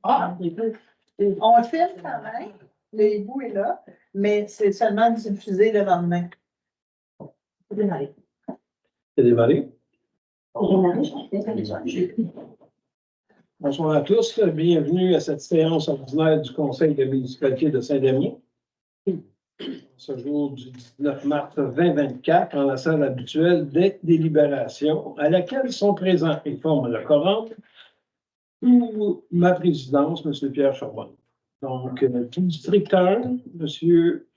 Ah, on le filme quand même. Le hibou est là, mais c'est seulement diffusé le lendemain. C'est démarré. C'est démarré. Démarré. Bonsoir à tous. Bienvenue à cette séance ordinaire du Conseil de municipalité de Saint-Damien. Ce jour du 19 mars 2024, en la salle habituelle des délibérations, à laquelle sont présents et forment le quorum ou ma présidence, M. Pierre Charbonne. Donc, tout districteur,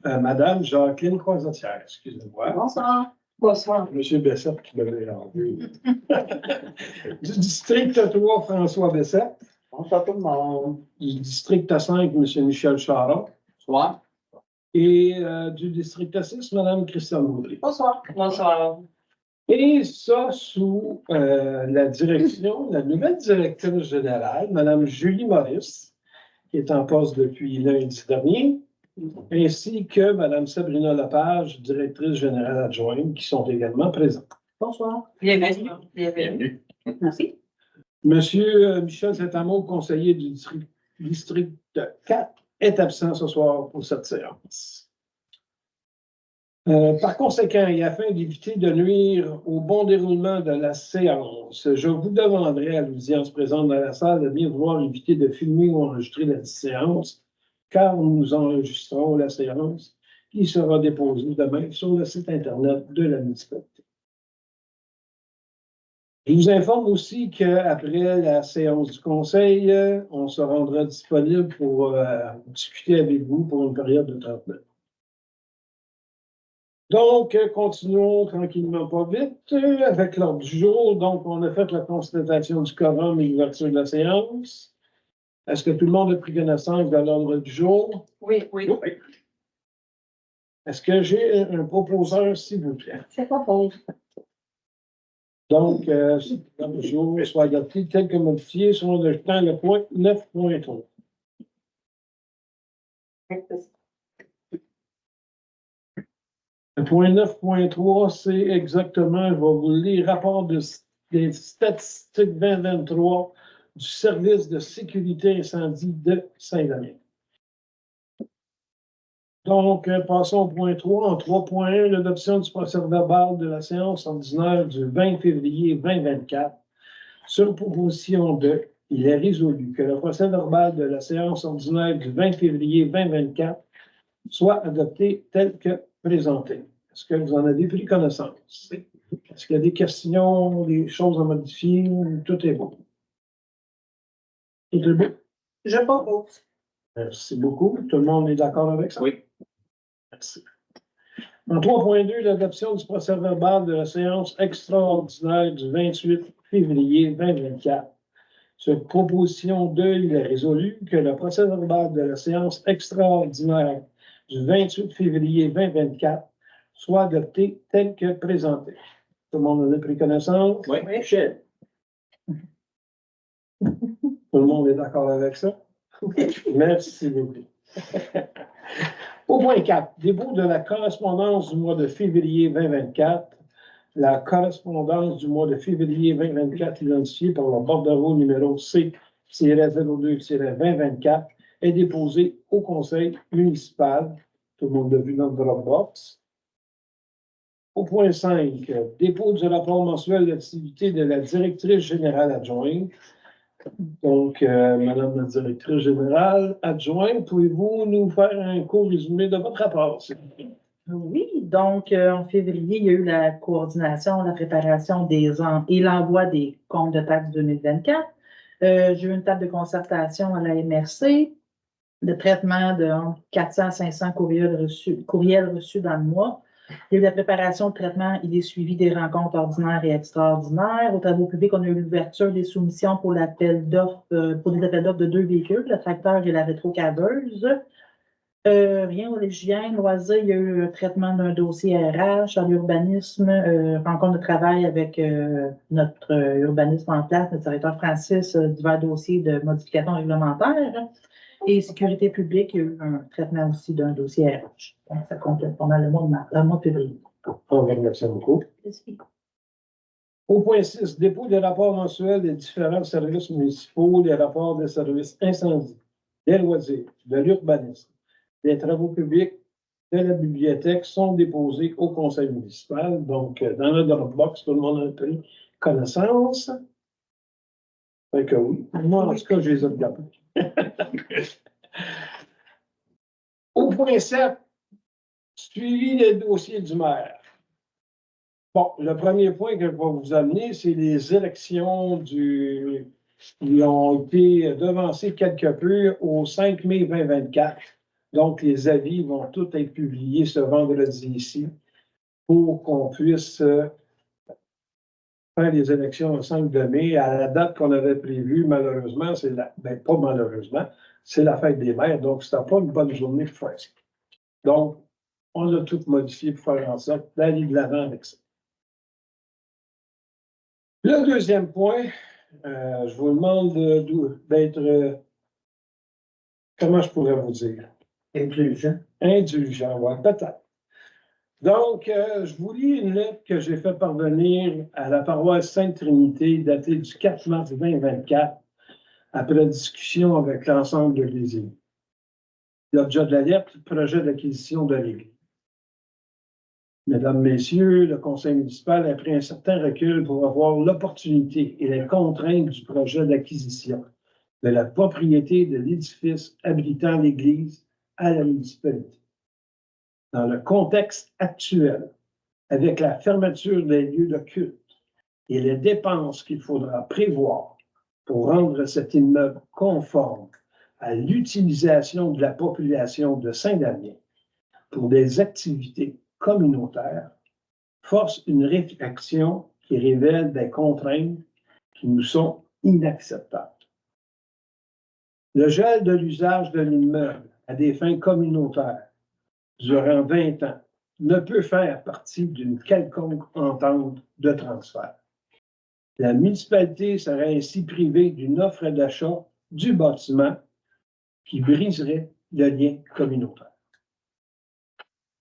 Madame Jacqueline Croisetière, excusez-moi. Bonsoir. Bonsoir. M. Bessette qui devait rentrer. Du district 3, François Bessette. Bonsoir tout le monde. Du district 5, M. Michel Charon. Bonsoir. Et du district 6, Mme Christiane Baudry. Bonsoir. Bonsoir. Et ça sous la direction, la nouvelle directrice générale, Mme Julie Maurice, qui est en poste depuis lundi dernier, ainsi que Mme Sabrina Lepage, directrice générale adjointe, qui sont également présentes. Bonsoir. Bienvenue. Bienvenue. Merci. Monsieur Michel Saint-Amour, conseiller du district 4, est absent ce soir pour cette séance. Par conséquent, et afin d'éviter de nuire au bon déroulement de la séance, je vous demanderai à l'audience présente dans la salle de bien vouloir éviter de filmer ou enregistrer la séance, car nous enregistrons la séance qui sera déposée demain sur le site Internet de la municipalité. Je vous informe aussi qu'après la séance du conseil, on se rendra disponible pour discuter avec vous pour une période de 30 minutes. Donc, continuons tranquillement pas vite avec l'ordre du jour. Donc, on a fait la constatation du quorum et l'ouverture de la séance. Est-ce que tout le monde a pris connaissance de l'ordre du jour? Oui. Oui. Est-ce que j'ai un proposeur, s'il vous plaît? C'est pas pauvre. Donc, l'ordre du jour soit adopté tel que modifié sur le temps le point 9.3. Le point 9.3, c'est exactement, je vais vous lire, rapport des statistiques 2023 du service de sécurité incendie de Saint-Damien. Donc, passons au point 3. En 3.1, l'adoption du procès-verbal de la séance ordinaire du 20 février 2024. Sur proposition de, il est résolu que le procès-verbal de la séance ordinaire du 20 février 2024 soit adopté tel que présenté. Est-ce que vous en avez pris connaissance? Oui. Est-ce qu'il y a des questions, des choses à modifier? Tout est bon. Tout est bon? Je propose. Merci beaucoup. Tout le monde est d'accord avec ça? Oui. Merci. En 3.2, l'adoption du procès-verbal de la séance extraordinaire du 28 février 2024. Sur proposition 2, il est résolu que le procès-verbal de la séance extraordinaire du 28 février 2024 soit adopté tel que présenté. Tout le monde en a pris connaissance? Oui. Michel. Tout le monde est d'accord avec ça? Merci beaucoup. Au point 4, dépôt de la correspondance du mois de février 2024. La correspondance du mois de février 2024 identifiée par le bordereau numéro C-02-2024 est déposée au conseil municipal. Tout le monde l'a vu dans le Dropbox. Au point 5, dépôt du rapport mensuel d'activité de la directrice générale adjointe. Donc, Madame la directrice générale adjointe, pouvez-vous nous faire un court résumé de votre rapport, s'il vous plaît? Oui, donc en février, il y a eu la coordination, la préparation et l'envoi des comptes de taxes 2024. J'ai eu une table de concertation à la MRC, de traitement de 400 à 500 courriels reçus dans le mois. Il y a eu la préparation de traitement et des suivis des rencontres ordinaires et extraordinaires. Aux travaux publics, on a eu l'ouverture des soumissions pour l'appel d'offres, pour des appels d'offres de 2 véhicules, le tracteur et la rétrocaveuse. Rien au légien, loisir, il y a eu le traitement d'un dossier RH, à l'urbanisme, rencontre de travail avec notre urbanisme en place, notre directeur Francis, divers dossiers de modification réglementaire. Et sécurité publique, il y a eu un traitement aussi d'un dossier RH. Donc, ça complète pendant le mois de février. On vous remercie beaucoup. Au point 6, dépôt des rapports mensuels des différents services municipaux, les rapports des services incendie, des loisirs, de l'urbanisme, des travaux publics, de la bibliothèque sont déposés au conseil municipal. Donc, dans le Dropbox, tout le monde a pris connaissance. Fait que oui, moi, en tout cas, je les ai regardés. Au point 7, suivi des dossiers du maire. Bon, le premier point que je vais vous amener, c'est les élections qui ont été devancées quelque peu au 5 mai 2024. Donc, les avis vont tous être publiés ce vendredi ici pour qu'on puisse faire les élections le 5 mai à la date qu'on avait prévue. Malheureusement, pas malheureusement, c'est la fête des mères, donc ce n'était pas une bonne journée pour faire ça. Donc, on a tout modifié pour faire en sorte d'aller de l'avant avec ça. Le deuxième point, je vous demande d'être, comment je pourrais vous dire? Inclusion. Indulgent, ouais, peut-être. Donc, je vous lis une lettre que j'ai fait parvenir à la paroisse Sainte-Trinité, datée du 4 mars 2024, après discussion avec l'ensemble de l'Église. L'objet de la lettre, projet d'acquisition de l'Église. Mesdames, Messieurs, le Conseil municipal a pris un certain recul pour avoir l'opportunité et les contraintes du projet d'acquisition de la propriété de l'édifice abritant l'Église à la municipalité. Dans le contexte actuel, avec la fermeture des lieux de culte et les dépenses qu'il faudra prévoir pour rendre cet immeuble conforme à l'utilisation de la population de Saint-Damien pour des activités communautaires, force une réflexion qui révèle des contraintes qui nous sont inacceptables. Le gel de l'usage de l'immeuble à des fins communautaires durant 20 ans ne peut faire partie d'une quelconque entente de transfert. La municipalité serait ainsi privée d'une offre d'achat du bâtiment qui briserait le lien communautaire.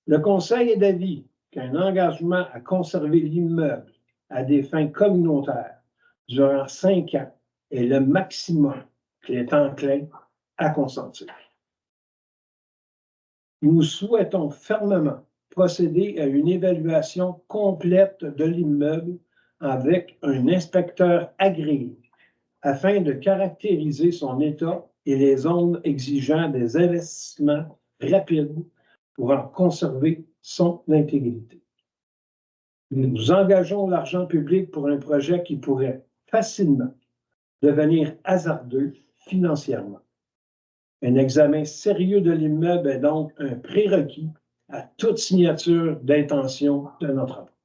Le Conseil est d'avis qu'un engagement à conserver l'immeuble à des fins communautaires durant 5 ans est le maximum qu'il est enclin à consentir. Nous souhaitons fermement procéder à une évaluation complète de l'immeuble avec un inspecteur agréé afin de caractériser son état et les zones exigeant des investissements rapides pour en conserver son intégrité. Nous engageons l'argent public pour un projet qui pourrait facilement devenir hasardeux financièrement. Un examen sérieux de l'immeuble est donc un prérequis à toute signature d'intention de notre apport.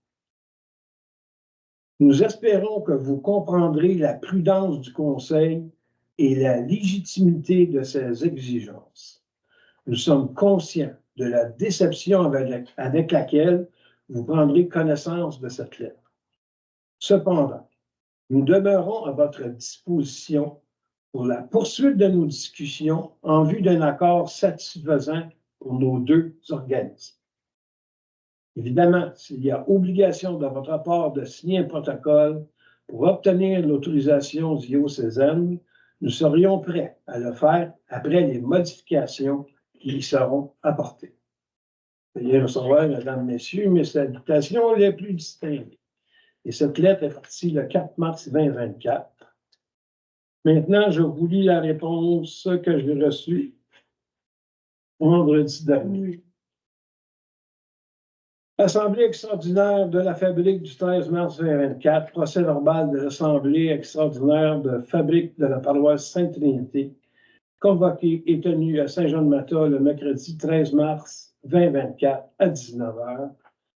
Nous espérons que vous comprendrez la prudence du Conseil et la légitimité de ses exigences. Nous sommes conscients de la déception avec laquelle vous prendrez connaissance de cette lettre. Cependant, nous demeurons à votre disposition pour la poursuite de nos discussions en vue d'un accord satisfaisant pour nos deux organismes. Évidemment, s'il y a obligation de votre part de signer un protocole pour obtenir l'autorisation du IOCZN, nous serions prêts à le faire après les modifications qui y seront apportées. Veuillez recevoir, mesdames, messieurs, mes salutations les plus distinguées. Et cette lettre est partie le 4 mars 2024. Maintenant, je vous lis la réponse que j'ai reçue vendredi dernier. Assemblée extraordinaire de la Fabrique du 13 mars 2024, procès-verbal de l'Assemblée extraordinaire de Fabrique de la paroisse Sainte-Trinité, convoquée et tenue à Saint-Jean-de-Mata le mercredi 13 mars 2024 à 19h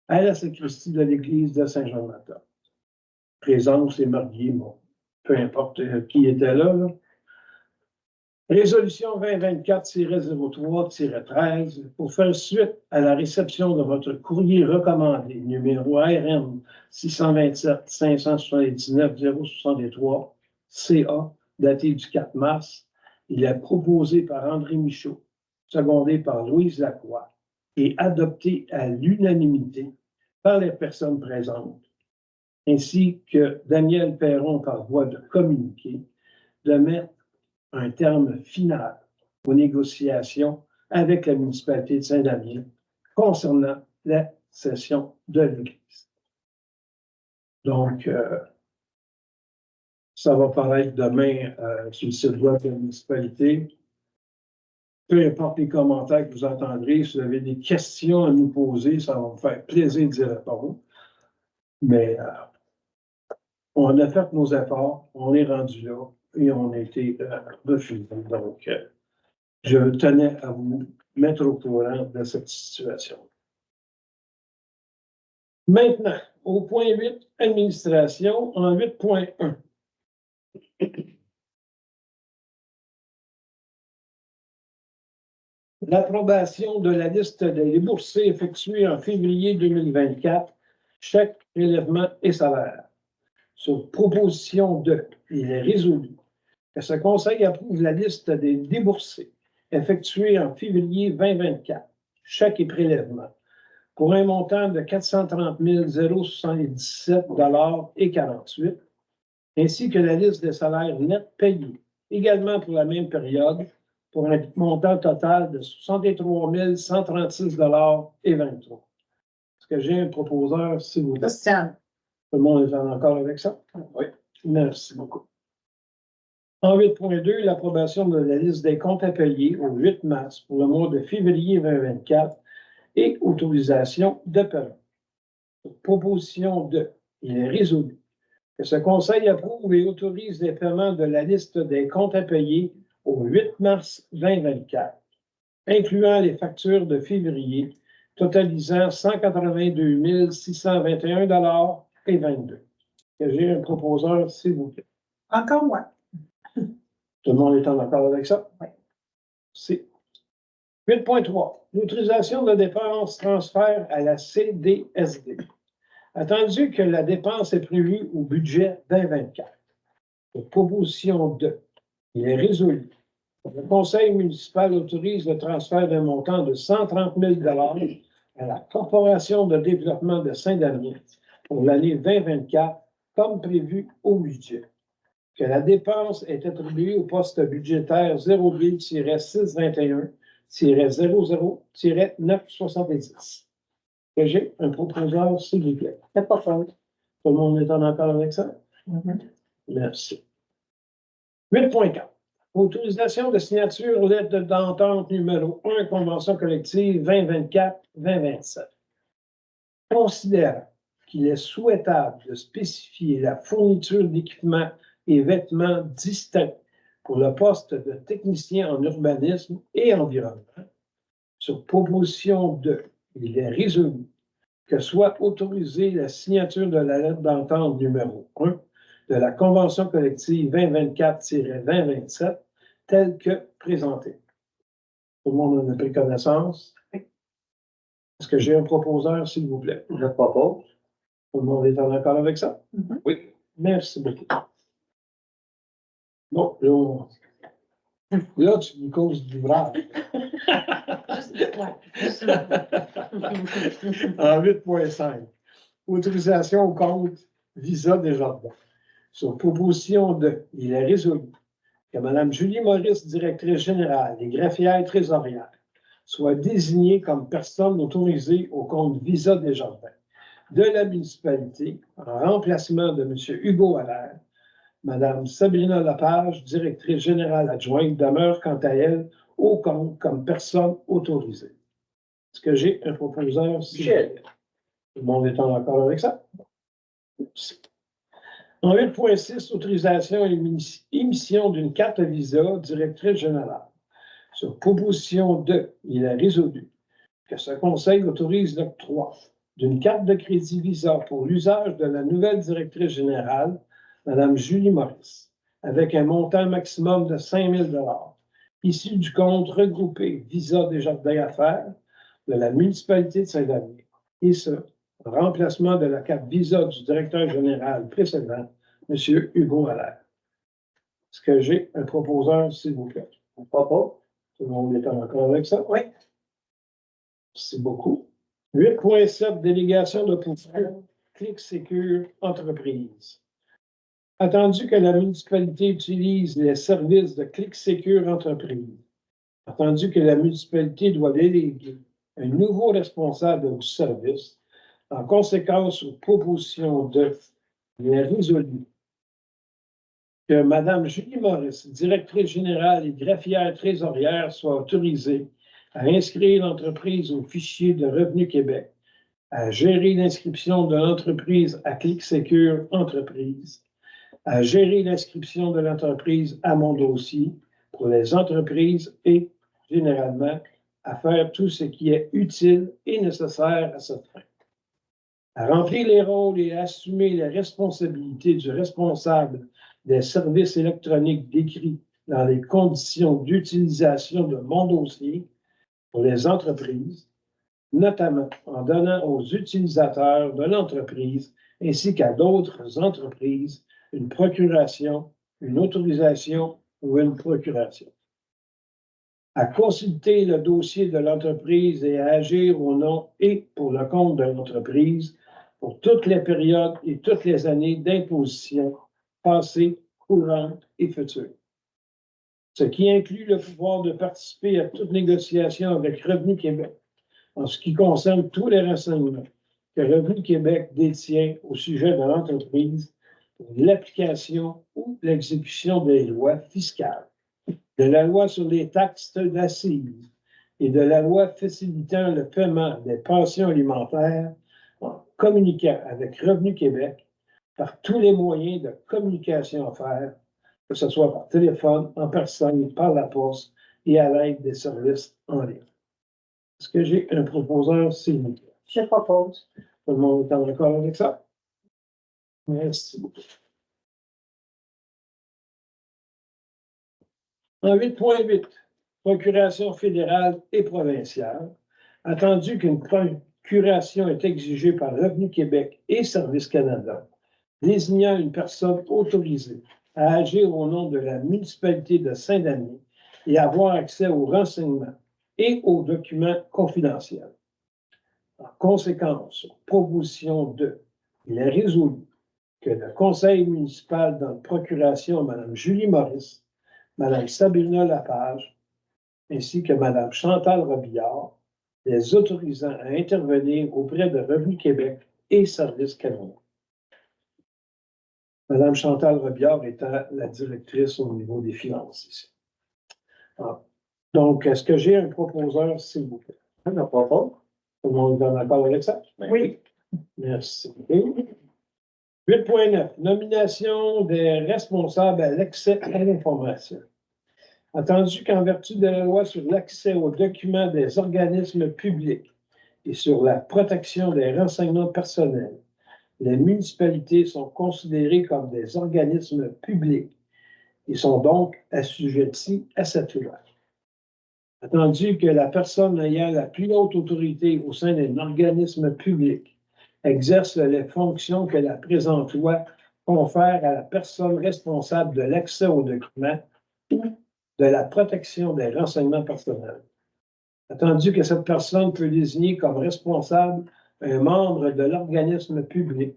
à la sacristie de l'église de Saint-Jean-de-Mata. Présence et mariés, bon, peu importe qui était là. Résolution 2024-03-13 pour faire suite à la réception de votre courrier recommandé numéro ARN 627-579-063 CA daté du 4 mars. Il est proposé par André Michaud, secondé par Louise Lacroix et adopté à l'unanimité par les personnes présentes. ainsi que Daniel Perron par voie de communiqué, de mettre un terme final aux négociations avec la municipalité de Saint-Damien concernant la cession de l'église. Donc, ça va paraître demain sur le site web de la municipalité. Peu importe les commentaires que vous entendrez, si vous avez des questions à nous poser, ça va me faire plaisir d'y répondre. Mais on a fait nos efforts, on est rendu là et on a été refusé. Donc, je tenais à vous mettre au courant de cette situation. Maintenant, au point 8, administration, en 8.1. L'approbation de la liste des déboursés effectués en février 2024, chèques, prélèvements et salaires. Sur proposition de, il est résolu que ce Conseil approuve la liste des déboursés effectués en février 2024, chèques et prélèvements, pour un montant de 430 077,48 $, ainsi que la liste des salaires nets payés, également pour la même période, pour un montant total de 63 136,23 $. Est-ce que j'ai un proposeur, s'il vous plaît? Christiane. Tout le monde est en accord avec ça? Oui. Merci beaucoup. En 8.2, l'approbation de la liste des comptes à payer au 8 mars pour le mois de février 2024 et autorisation de paiement. Proposition de, il est résolu que ce Conseil approuve et autorise les paiements de la liste des comptes à payer au 8 mars 2024, incluant les factures de février, totalisant 182 621,22 $. J'ai un proposeur, s'il vous plaît. Encore moi. Tout le monde est en accord avec ça? Oui. C'est 8.3. L'autorisation de dépenses transfert à la CDSD. Attendu que la dépense est prévue au budget 2024. Proposition 2. Il est résolu. Le Conseil municipal autorise le transfert d'un montant de 130 000 $ à la Corporation de développement de Saint-Damien pour l'année 2024, comme prévu au budget. Que la dépense est attribuée au poste budgétaire 02-621-00-970. Que j'ai un proposeur, s'il vous plaît. C'est pas faute. Tout le monde est en accord avec ça? Merci. 8.4. Autorisation de signature lettre d'entente numéro 1, convention collective 2024-2027. Considérant qu'il est souhaitable de spécifier la fourniture d'équipements et vêtements distincts pour le poste de technicien en urbanisme et environnement, sur proposition de, il est résolu que soit autorisée la signature de la lettre d'entente numéro 1 de la convention collective 2024-2027 telle que présentée. Tout le monde en a pris connaissance? Est-ce que j'ai un proposeur, s'il vous plaît? Je propose. Tout le monde est en accord avec ça? Oui. Merci beaucoup. Bon, là, tu me causes d'ouvrage. En 8.5, autorisation au compte Visa Desjardins. Sur proposition de, il est résolu que Mme Julie Maurice, directrice générale et greffière trésorière, soit désignée comme personne autorisée au compte Visa Desjardins de la municipalité en remplacement de M. Hugo Allaire. Mme Sabrina Lapage, directrice générale adjointe, demeure quant à elle au compte comme personne autorisée. Est-ce que j'ai un proposeur? Michel. Tout le monde est en accord avec ça? Merci. En 8.6, autorisation et émission d'une carte Visa, directrice générale. Sur proposition de, il est résolu que ce Conseil autorise l'octroi d'une carte de crédit Visa pour l'usage de la nouvelle directrice générale, Mme Julie Maurice, avec un montant maximum de 5 000 $, issu du compte regroupé Visa Desjardins Affaires de la municipalité de Saint-Damien, et ce, en remplacement de la carte Visa du directeur général précédent, M. Hugo Allaire. Est-ce que j'ai un proposeur, s'il vous plaît? Je propose. Tout le monde est en accord avec ça? Oui. Merci beaucoup. 8.7, délégation de pouvoir. ClickSecure Entreprise. Attendu que la municipalité utilise les services de ClickSecure Entreprise, attendu que la municipalité doit déléguer un nouveau responsable du service, en conséquence aux propositions de il est résolu que Mme Julie Maurice, directrice générale et greffière trésorière, soit autorisée à inscrire l'entreprise au fichier de Revenu Québec, à gérer l'inscription de l'entreprise à ClickSecure Entreprise, à gérer l'inscription de l'entreprise à mon dossier pour les entreprises et, généralement, à faire tout ce qui est utile et nécessaire à cette fin. À remplir les rôles et à assumer les responsabilités du responsable des services électroniques décrits dans les conditions d'utilisation de mon dossier pour les entreprises, notamment en donnant aux utilisateurs de l'entreprise ainsi qu'à d'autres entreprises une procuration, une autorisation ou une procuration. À consulter le dossier de l'entreprise et à agir au nom et pour le compte de l'entreprise pour toutes les périodes et toutes les années d'imposition passées, courantes et futures. Ce qui inclut le pouvoir de participer à toute négociation avec Revenu Québec en ce qui concerne tous les renseignements que Revenu Québec détient au sujet de l'entreprise pour l'application ou l'exécution des lois fiscales, de la loi sur les taxes d'assises et de la loi facilitant le paiement des pensions alimentaires en communiquant avec Revenu Québec par tous les moyens de communication à faire, que ce soit par téléphone, en personne, par la poste et à l'aide des services en ligne. Est-ce que j'ai un proposeur, s'il vous plaît? Je propose. Tout le monde est en accord avec ça? Merci beaucoup. En 8.8, procuration fédérale et provinciale, attendu qu'une procuration est exigée par Revenu Québec et Service Canada, désignant une personne autorisée à agir au nom de la municipalité de Saint-Denis et avoir accès aux renseignements et aux documents confidentiels. En conséquence, proposition 2, il est résolu que le conseil municipal donne procuration à Mme Julie Maurice, Mme Sabrina Lapage, ainsi que Mme Chantal Robillard, les autorisant à intervenir auprès de Revenu Québec et Service Canada. Mme Chantal Robillard étant la directrice au niveau des finances ici. Donc, est-ce que j'ai un proposeur, s'il vous plaît? On propose. Tout le monde est en accord avec ça? Oui. Merci. 8.9. Nomination des responsables à l'accès à l'information. Attendu qu'en vertu de la loi sur l'accès aux documents des organismes publics et sur la protection des renseignements personnels, les municipalités sont considérées comme des organismes publics et sont donc assujetties à cette loi. Attendu que la personne ayant la plus haute autorité au sein d'un organisme public exerce les fonctions que la présente loi confère à la personne responsable de l'accès aux documents ou de la protection des renseignements personnels. Attendu que cette personne peut désigner comme responsable un membre de l'organisme public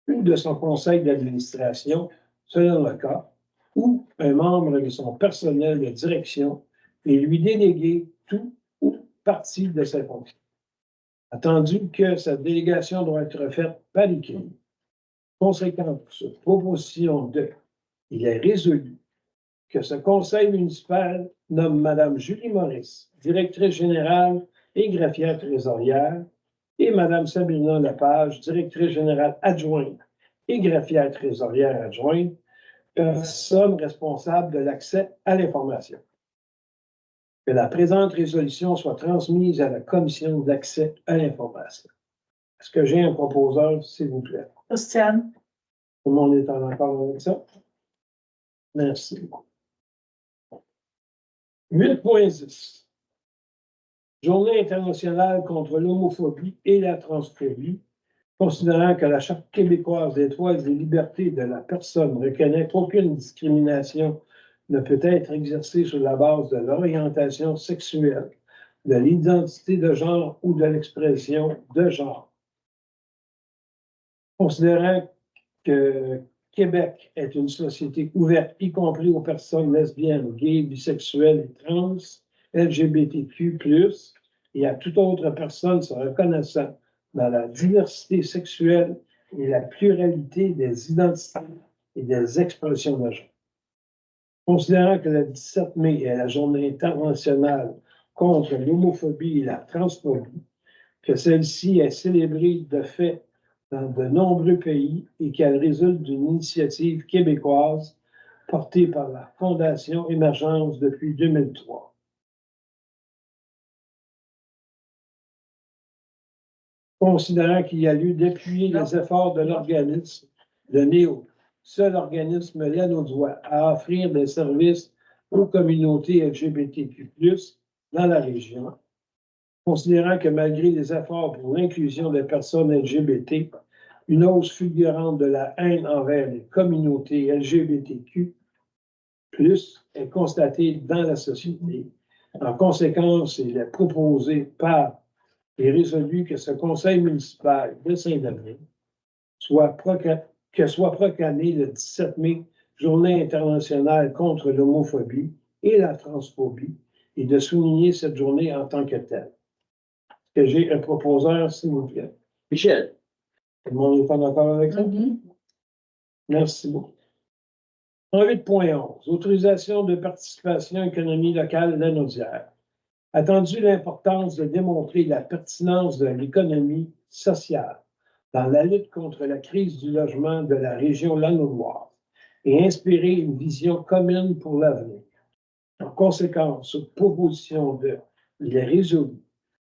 ou de son conseil d'administration, selon le cas, ou un membre de son personnel de direction et lui déléguer tout ou partie de ses fonctions. Attendu que cette délégation doit être faite par écrit. Conséquence, proposition 2, il est résolu que ce conseil municipal nomme Mme Julie Maurice, directrice générale et greffière trésorière, et Mme Sabrina Lapage, directrice générale adjointe et greffière trésorière adjointe, personne responsable de l'accès à l'information. Que la présente résolution soit transmise à la commission d'accès à l'information. Est-ce que j'ai un proposeur, s'il vous plaît? Christiane. Tout le monde est en accord avec ça? Merci beaucoup. 8.10. Journée internationale contre l'homophobie et la transphobie, considérant que la Charte québécoise des droits et des libertés de la personne reconnaît qu'aucune discrimination ne peut être exercée sur la base de l'orientation sexuelle, de l'identité de genre ou de l'expression de genre. Considérant que Québec est une société ouverte, y compris aux personnes lesbiennes, gays, bisexuelles et trans, LGBTQ+, et à toute autre personne se reconnaissant dans la diversité sexuelle et la pluralité des identités et des expressions de genre. Considérant que le 17 mai est la journée internationale contre l'homophobie et la transphobie, que celle-ci est célébrée de fait dans de nombreux pays et qu'elle résulte d'une initiative québécoise portée par la Fondation Émergence depuis 2003. Considérant qu'il y a lieu d'appuyer les efforts de l'organisme de NEO, seul organisme launois à offrir des services aux communautés LGBTQ+, dans la région, considérant que malgré les efforts pour l'inclusion des personnes LGBT, une hausse fulgurante de la haine envers les communautés LGBTQ+, est constatée dans la société. En conséquence, il est proposé par et résolu que ce conseil municipal de Saint-Denis soit proclamé le 17 mai, Journée internationale contre l'homophobie et la transphobie, et de souligner cette journée en tant que telle. Que j'ai un proposeur, s'il vous plaît. Michel. Tout le monde est en accord avec ça? Merci beaucoup. En 8.11, autorisation de participation économie locale lanaudière. Attendu l'importance de démontrer la pertinence de l'économie sociale dans la lutte contre la crise du logement de la région lanaudoise et inspirer une vision commune pour l'avenir. En conséquence, sur proposition de il est résolu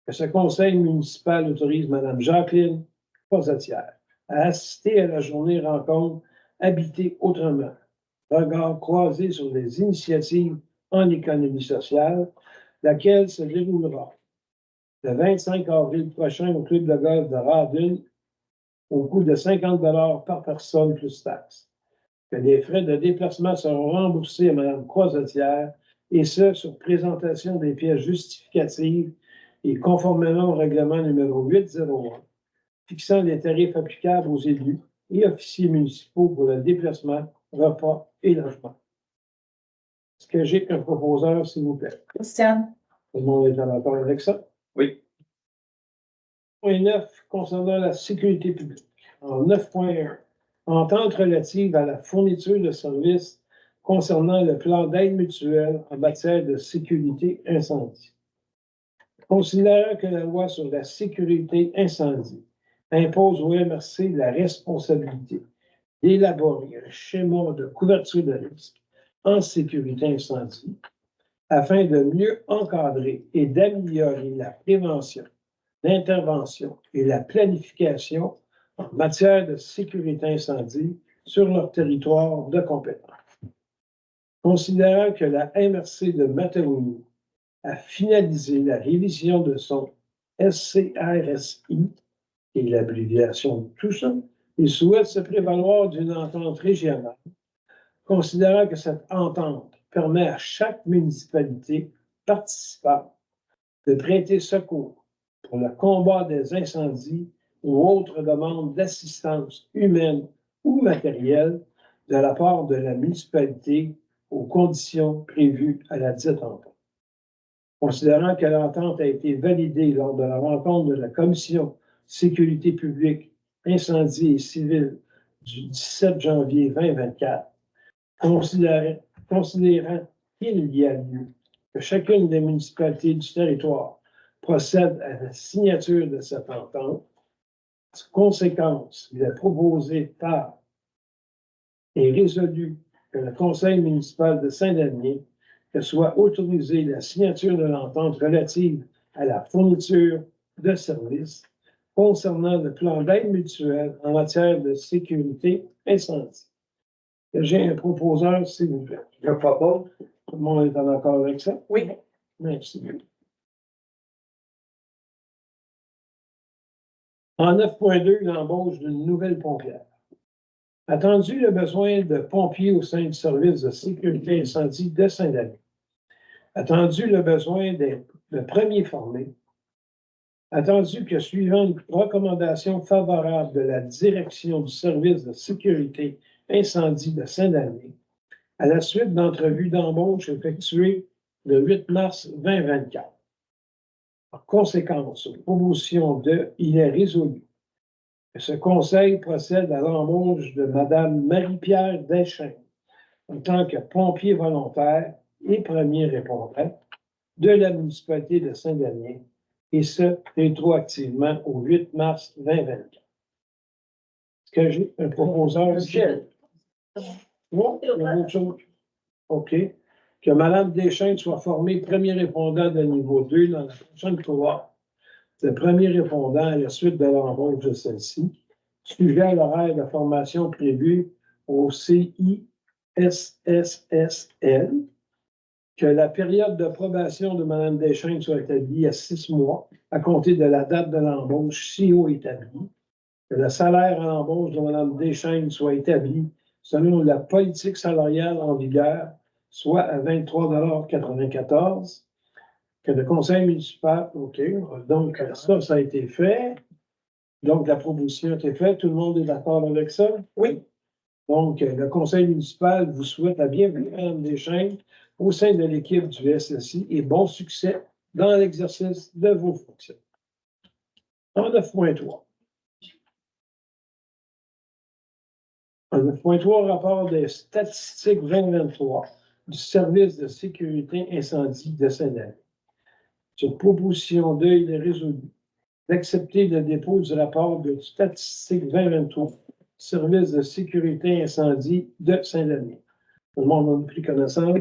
que ce conseil municipal autorise Mme Jacqueline Posatière à assister à la journée rencontre Habiter autrement, regard croisé sur les initiatives en économie sociale, laquelle se déroulera le 25 avril prochain au club de golf de Radun au coût de 50 $ par personne plus taxes. Que les frais de déplacement seront remboursés à Mme Croisetière, et ce, sur présentation des pièces justificatives et conformément au règlement numéro 801, fixant les tarifs applicables aux élus et officiers municipaux pour le déplacement, repas et logement. Est-ce que j'ai un proposeur, s'il vous plaît? Christiane. Tout le monde est en accord avec ça? Oui. Point 9, concernant la sécurité publique. En 9.1, entente relative à la fourniture de services concernant le plan d'aide mutuelle en matière de sécurité incendie. Considérant que la loi sur la sécurité incendie impose au MRC la responsabilité d'élaborer un schéma de couverture de risque en sécurité incendie afin de mieux encadrer et d'améliorer la prévention, l'intervention et la planification en matière de sécurité incendie sur leur territoire de compétence. Considérant que la MRC de Matagounie a finalisé la révision de son SCRSI, qui est l'abréviation de tout ça, il souhaite se prévaloir d'une entente régionale, considérant que cette entente permet à chaque municipalité participante de prêter secours pour le combat des incendies ou autres demandes d'assistance humaine ou matérielle de la part de la municipalité aux conditions prévues à la dite entente. Considérant que l'entente a été validée lors de la rencontre de la Commission Sécurité publique, Incendie et civil du 17 janvier 2024, considérant qu'il y a lieu que chacune des municipalités du territoire procède à la signature de cette entente, conséquence, il est proposé par et résolu que le Conseil municipal de Saint-Denis que soit autorisée la signature de l'entente relative à la fourniture de services concernant le plan d'aide mutuelle en matière de sécurité incendie. J'ai un proposeur, s'il vous plaît. Je propose. Tout le monde est en accord avec ça? Oui. Merci. En 9.2, l'embauche d'une nouvelle pompière. Attendu le besoin de pompiers au sein du service de sécurité incendie de Saint-Denis. Attendu le besoin de premiers formés. Attendu que suivant une recommandation favorable de la direction du service de sécurité incendie de Saint-Denis, à la suite d'entrevues d'embauche effectuées le 8 mars 2024. En conséquence, aux promotions de, il est résolu que ce conseil procède à l'embauche de Mme Marie-Pierre Deschênes en tant que pompier volontaire et premier répondant de la municipalité de Saint-Denis, et ce, rétroactivement au 8 mars 2024. Est-ce que j'ai un proposeur? Michel. Non, il y a autre chose. OK. Que Mme Deschênes soit formée premier répondant de niveau 2 dans la prochaine cohorte. Le premier répondant à la suite de l'embauche de celle-ci, sujet à l'horaire de formation prévu au CISSSL, que la période de probation de Mme Deschênes soit établie à 6 mois à compter de la date de l'embauche si haut établie, que le salaire à l'embauche de Mme Deschênes soit établi selon la politique salariale en vigueur, soit à 23,94 $, que le conseil municipal, OK, donc ça a été fait. Donc, la proposition a été faite. Tout le monde est d'accord avec ça? Oui. Donc, le conseil municipal vous souhaite la bienvenue, Mme Deschênes, au sein de l'équipe du SSI et bon succès dans l'exercice de vos fonctions. En 9.3. En 9.3, rapport des statistiques 2023 du service de sécurité incendie de Saint-Denis. Sur proposition 2, il est résolu d'accepter le dépôt du rapport de statistiques 2023 du service de sécurité incendie de Saint-Denis. Tout le monde en a pris connaissance?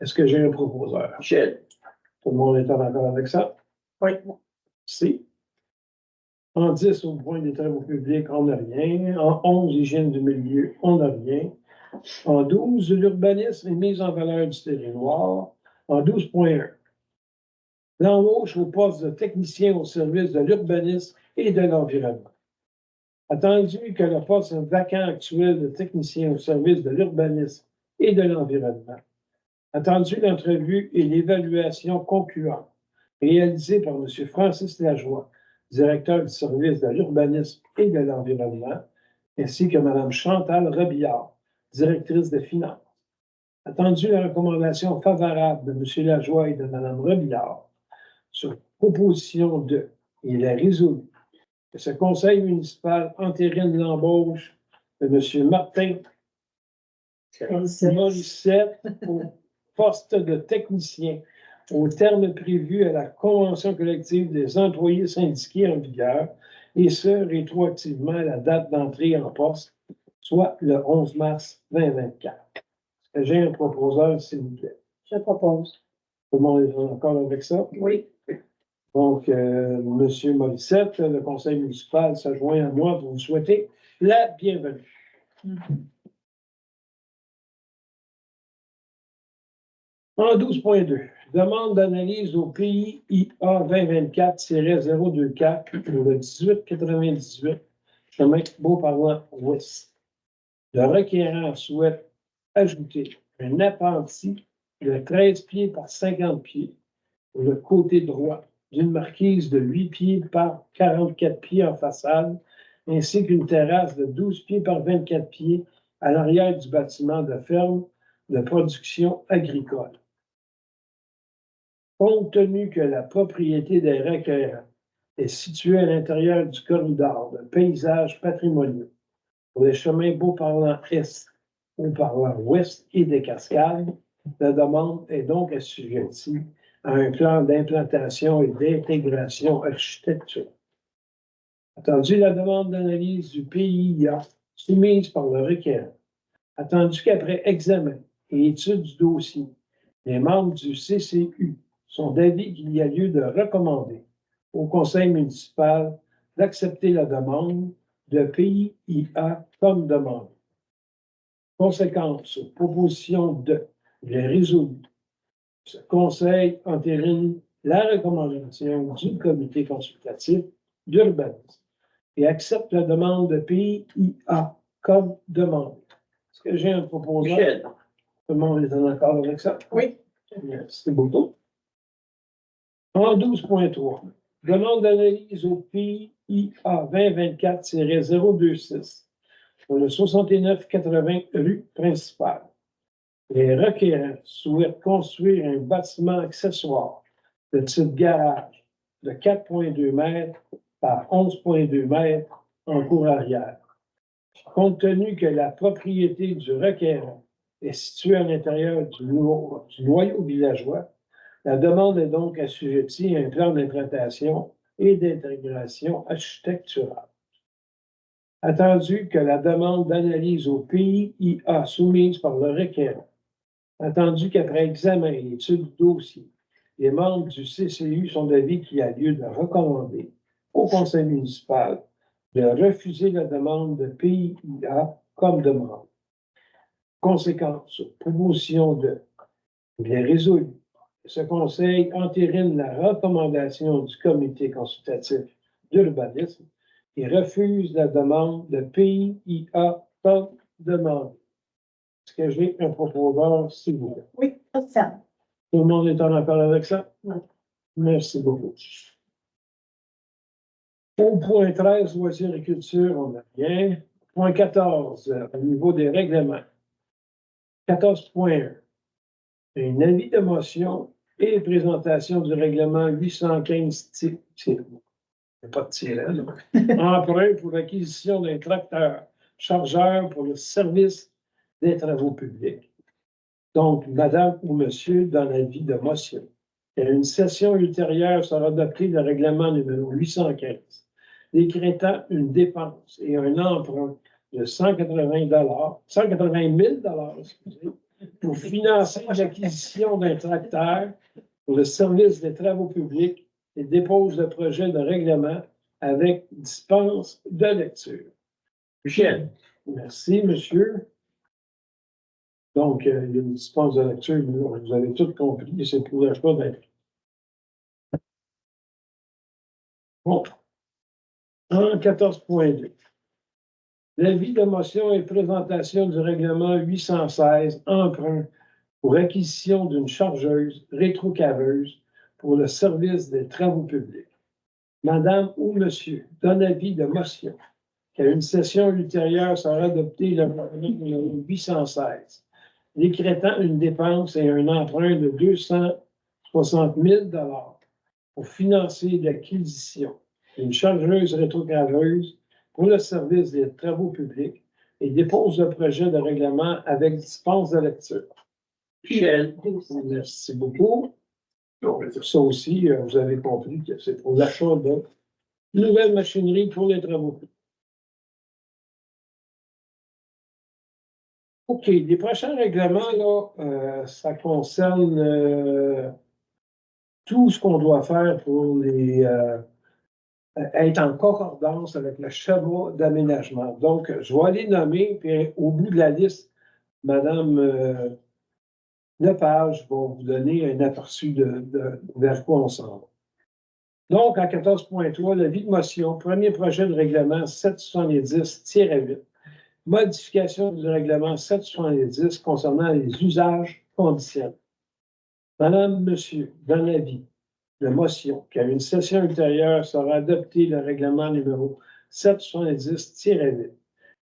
Est-ce que j'ai un proposeur? Michel. Tout le monde est en accord avec ça? Oui. Si. En 10, au point des travaux publics, on n'a rien. En 11, hygiène du milieu, on n'a rien. En 12, l'urbanisme et mise en valeur du territoire. En 12.1, l'embauche au poste de technicien au service de l'urbanisme et de l'environnement. Attendu que le poste vacant actuel de technicien au service de l'urbanisme et de l'environnement, attendu l'entrevue et l'évaluation concluante réalisée par M. Francis Lajoie, directeur du service de l'urbanisme et de l'environnement, ainsi que Mme Chantal Robillard, directrice des finances. Attendu la recommandation favorable de M. Lajoie et de Mme Robillard sur proposition de, il est résolu que ce conseil municipal entérine l'embauche de M. Martin Morissette au poste de technicien au terme prévu à la convention collective des employés syndiqués en vigueur, et ce, rétroactivement à la date d'entrée en poste, soit le 11 mars 2024. Est-ce que j'ai un proposeur, s'il vous plaît? Je propose. Tout le monde est d'accord avec ça? Oui. Donc, M. Morissette, le conseil municipal se joint à moi pour vous souhaiter la bienvenue. En 12.2, demande d'analyse au PIA 2024-024 pour le 1898, chemin Beauparlant-Ouest. Le requérant souhaite ajouter un appentis de 13 pieds par 50 pieds pour le côté droit d'une marquise de 8 pieds par 44 pieds en façade, ainsi qu'une terrasse de 12 pieds par 24 pieds à l'arrière du bâtiment de ferme de production agricole. Compte tenu que la propriété des requérants est située à l'intérieur du corridor de paysages patrimoniaux pour les chemins Beauparlant-Est, Beauparlant-Ouest et des Cascades, la demande est donc assujettie à un plan d'implantation et d'intégration architecturale. Attendu la demande d'analyse du PIA soumise par le requérant, attendu qu'après examen et étude du dossier, les membres du CCU sont d'avis qu'il y a lieu de recommander au conseil municipal d'accepter la demande de PIA comme demande. Conséquence, proposition de, il est résolu. Ce conseil entérine la recommandation du comité consultatif d'urbanisme et accepte la demande de PIA comme demande. Est-ce que j'ai un proposeur? Michel. Tout le monde est en accord avec ça? Oui. C'est beaucoup. En 12.3, demande d'analyse au PIA 2024-026 pour le 6980 rue principale. Les requérants souhaitent construire un bâtiment accessoire de type garage de 4,2 mètres par 11,2 mètres en cour arrière. Compte tenu que la propriété du requérant est située à l'intérieur du noyau villageois, la demande est donc assujettie à un plan d'implantation et d'intégration architecturale. Attendu que la demande d'analyse au PIA soumise par le requérant, attendu qu'après examen et étude du dossier, les membres du CCU sont d'avis qu'il y a lieu de recommander au conseil municipal de refuser la demande de PIA comme demande. Conséquence, proposition de il est résolu. Ce conseil entérine la recommandation du comité consultatif d'urbanisme et refuse la demande de PIA comme demandé. Est-ce que j'ai un proposeur, s'il vous plaît? Oui, Christiane. Tout le monde est en accord avec ça? Oui. Merci beaucoup. Au point 13, loisirs et culture, on n'a rien. Point 14, au niveau des règlements. 14.1, un avis de motion et présentation du règlement 815 il n'y a pas de tiret, là. Emprunt pour l'acquisition d'un tracteur chargeur pour le service des travaux publics. Donc, madame ou monsieur, dans l'avis de motion. Et une session ultérieure sera adopté le règlement numéro 815, décrétant une dépense et un emprunt de 180 000 excusez, pour financer l'acquisition d'un tracteur pour le service des travaux publics et dépose le projet de règlement avec dispense de lecture. Michel. Merci, monsieur. Donc, il y a une dispense de lecture, vous avez tout compris, c'est pour l'achat d'un. Bon. En 14.2. L'avis de motion et présentation du règlement 816, emprunt pour acquisition d'une chargeuse rétrocaveuse pour le service des travaux publics. Madame ou monsieur donne avis de motion qu'à une session ultérieure sera adopté le règlement numéro 816, décrétant une dépense et un emprunt de 260 000 pour financer l'acquisition d'une chargeuse rétrograveuse pour le service des travaux publics et dépose le projet de règlement avec dispense de lecture. Michel. Merci beaucoup. Ça aussi, vous avez compris que c'est pour l'achat de nouvelles machineries pour les travaux publics. OK, les prochains règlements, là, ça concerne tout ce qu'on doit faire pour être en concordance avec le schéma d'aménagement. Donc, je vais les nommer, puis au bout de la liste, Madame Lepage va vous donner un aperçu de vers quoi on s'en va. Donc, en 14.3, l'avis de motion, premier projet de règlement 770-8. Modification du règlement 770 concernant les usages conditionnels. Madame, monsieur, dans l'avis de motion qu'à une session ultérieure sera adopté le règlement numéro 770-8.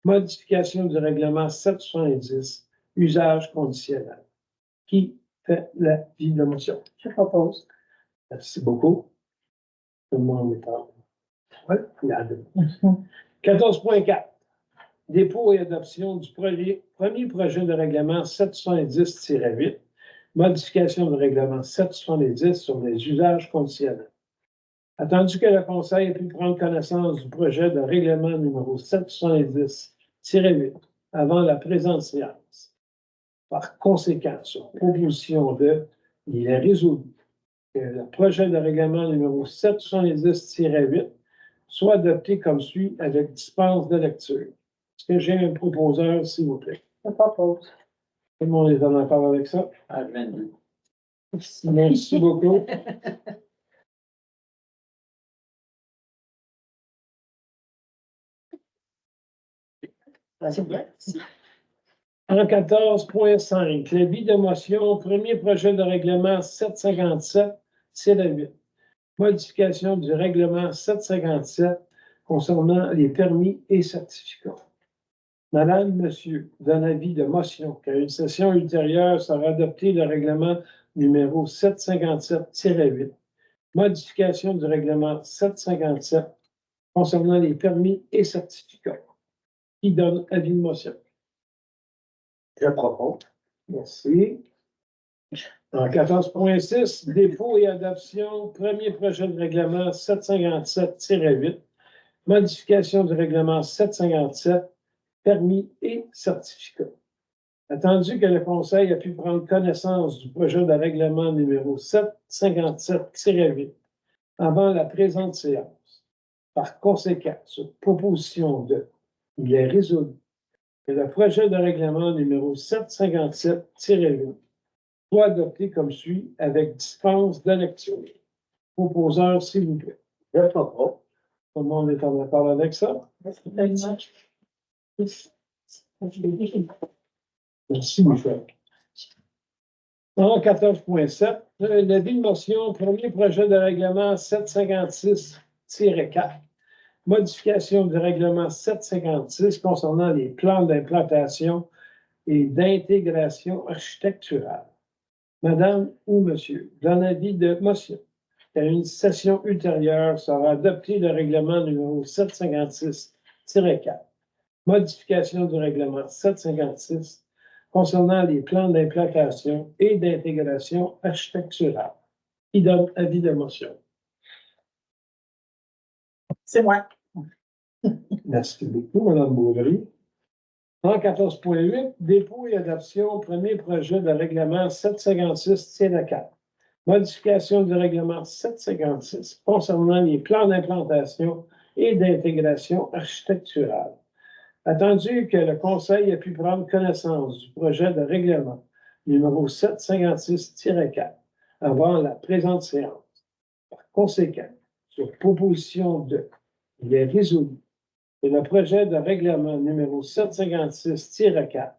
Modification du règlement 770, usage conditionnel. Qui fait l'avis de motion? Je propose. Merci beaucoup. Tout le monde est en. Oui, il y a deux. 14.4. Dépôt et adoption du premier projet de règlement 770-8. Modification du règlement 770 sur les usages conditionnels. Attendu que le Conseil ait pu prendre connaissance du projet de règlement numéro 770-8 avant la présente séance. Par conséquent, sur proposition de, il est résolu que le projet de règlement numéro 770-8 soit adopté comme suit avec dispense de lecture. Est-ce que j'ai un proposeur, s'il vous plaît? Je propose. Tout le monde est en accord avec ça? À 22. Merci beaucoup. En 14.5, l'avis de motion, premier projet de règlement 757-8. Modification du règlement 757 concernant les permis et certificats. Madame, Monsieur, donne avis de motion qu'à une session ultérieure sera adopté le règlement numéro 757-8. Modification du règlement 757 concernant les permis et certificats. Qui donne avis de motion? Je propose. Merci. En 14.6, dépôt et adoption, premier projet de règlement 757-8. Modification du règlement 757, permis et certificats. Attendu que le Conseil a pu prendre connaissance du projet de règlement numéro 757-8 avant la présente séance. Par conséquent, sur proposition de, il est résolu que le projet de règlement numéro 757-8 soit adopté comme suit avec dispense de lecture. Proposeur, s'il vous plaît. Je propose. Tout le monde est en accord avec ça? Merci, Michel. En 14.7, l'avis de motion, premier projet de règlement 756-4. Modification du règlement 756 concernant les plans d'implantation et d'intégration architecturale. Madame ou Monsieur, donne avis de motion. À une session ultérieure sera adopté le règlement numéro 756-4. Modification du règlement 756 concernant les plans d'implantation et d'intégration architecturale. Qui donne avis de motion? C'est moi. Merci beaucoup, Mme Baudry. En 14.8, dépôt et adoption, premier projet de règlement 756-4. Modification du règlement 756 concernant les plans d'implantation et d'intégration architecturale. Attendu que le Conseil ait pu prendre connaissance du projet de règlement numéro 756-4 avant la présente séance. Par conséquent, sur proposition de, il est résolu que le projet de règlement numéro 756-4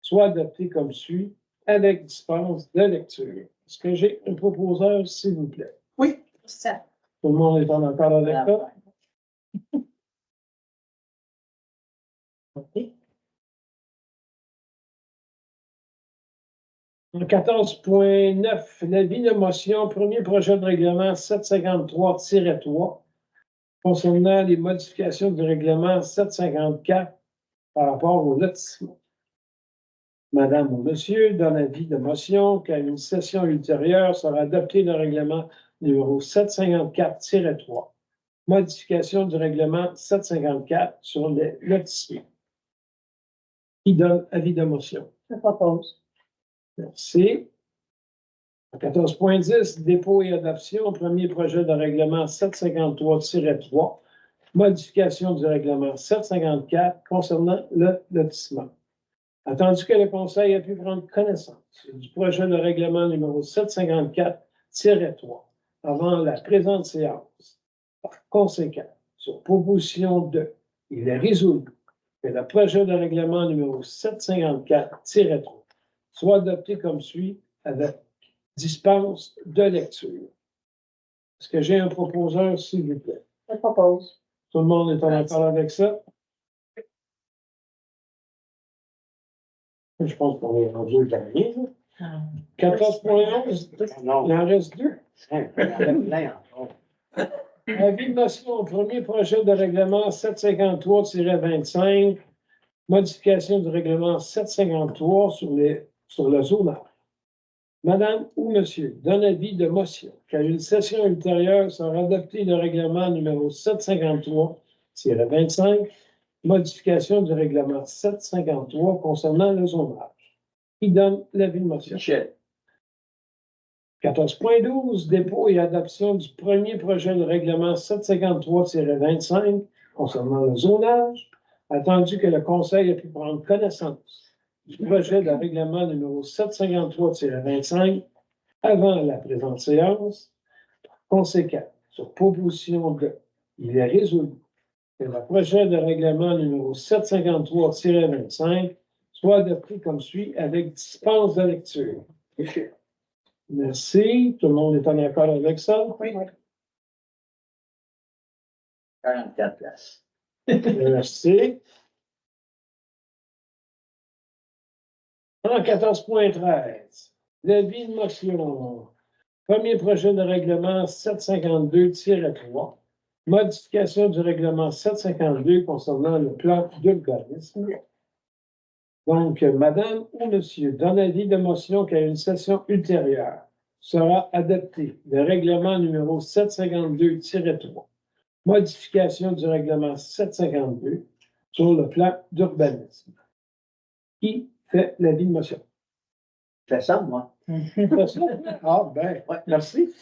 soit adopté comme suit avec dispense de lecture. Est-ce que j'ai un proposeur, s'il vous plaît? Oui, ça. Tout le monde est en accord avec ça? OK. En 14.9, l'avis de motion, premier projet de règlement 753-3 concernant les modifications du règlement 754 par rapport au lotissement. Madame ou Monsieur, donne avis de motion qu'à une session ultérieure sera adopté le règlement numéro 754-3. Modification du règlement 754 sur les lotissements. Qui donne avis de motion? Je propose. Merci. En 14.10, dépôt et adoption, premier projet de règlement 753-3. Modification du règlement 754 concernant le lotissement. Attendu que le Conseil ait pu prendre connaissance du projet de règlement numéro 754-3 avant la présente séance. Par conséquent, sur proposition de, il est résolu que le projet de règlement numéro 754-3 soit adopté comme suit avec dispense de lecture. Est-ce que j'ai un proposeur, s'il vous plaît? Je propose. Tout le monde est en accord avec ça? Je pense qu'on est rendu au dernier. 14.11, Non. il en reste deux. Plein encore. Avis de motion, premier projet de règlement 753-25, modification du règlement 753 sur le zonage. Madame ou Monsieur, donne avis de motion qu'à une session ultérieure sera adopté le règlement numéro 753-25, modification du règlement 753 concernant le zonage. Qui donne l'avis de motion? Michel. 14.12, dépôt et adoption du premier projet de règlement 753-25 concernant le zonage, attendu que le Conseil ait pu prendre connaissance du projet de règlement numéro 753-25 avant la présente séance. Par conséquent, sur proposition de, il est résolu que le projet de règlement numéro 753-25 soit adopté comme suit avec dispense de lecture. Michel. Merci. Tout le monde est en accord avec ça? Oui. 44 places. Merci. En 14.13, l'avis de motion. Premier projet de règlement 752-3. Modification du règlement 752 concernant le plan d'urbanisme. Donc, madame ou monsieur, dans l'avis de motion qu'à une session ultérieure sera adopté le règlement numéro 752-3. Modification du règlement 752 sur le plan d'urbanisme. Qui fait l'avis de motion? Fais ça, moi. Ah, ben, ouais, merci.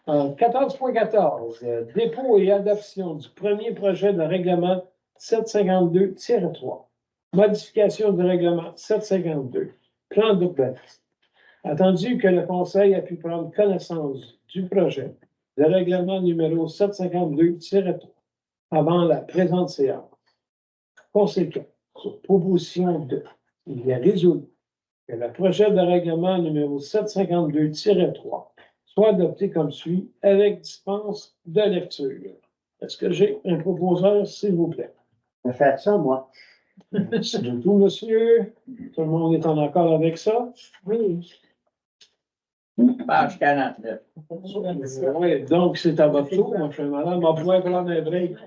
En 14.14, dépôt et adoption du premier projet de règlement 752-3. Modification du règlement 752, plan d'urbanisme. Attendu que le Conseil a pu prendre connaissance du projet de règlement numéro 752-3 avant la présente séance. Conséquent, sur proposition de, il est résolu que le projet de règlement numéro 752-3 soit adopté comme suit avec dispense de lecture. Est-ce que j'ai un proposeur, s'il vous plaît? Je vais faire ça, moi. Merci beaucoup, monsieur. Tout le monde est en accord avec ça? Oui. Page 49. Oui, donc c'est à votre tour, mon cher madame. On pourrait prendre un break.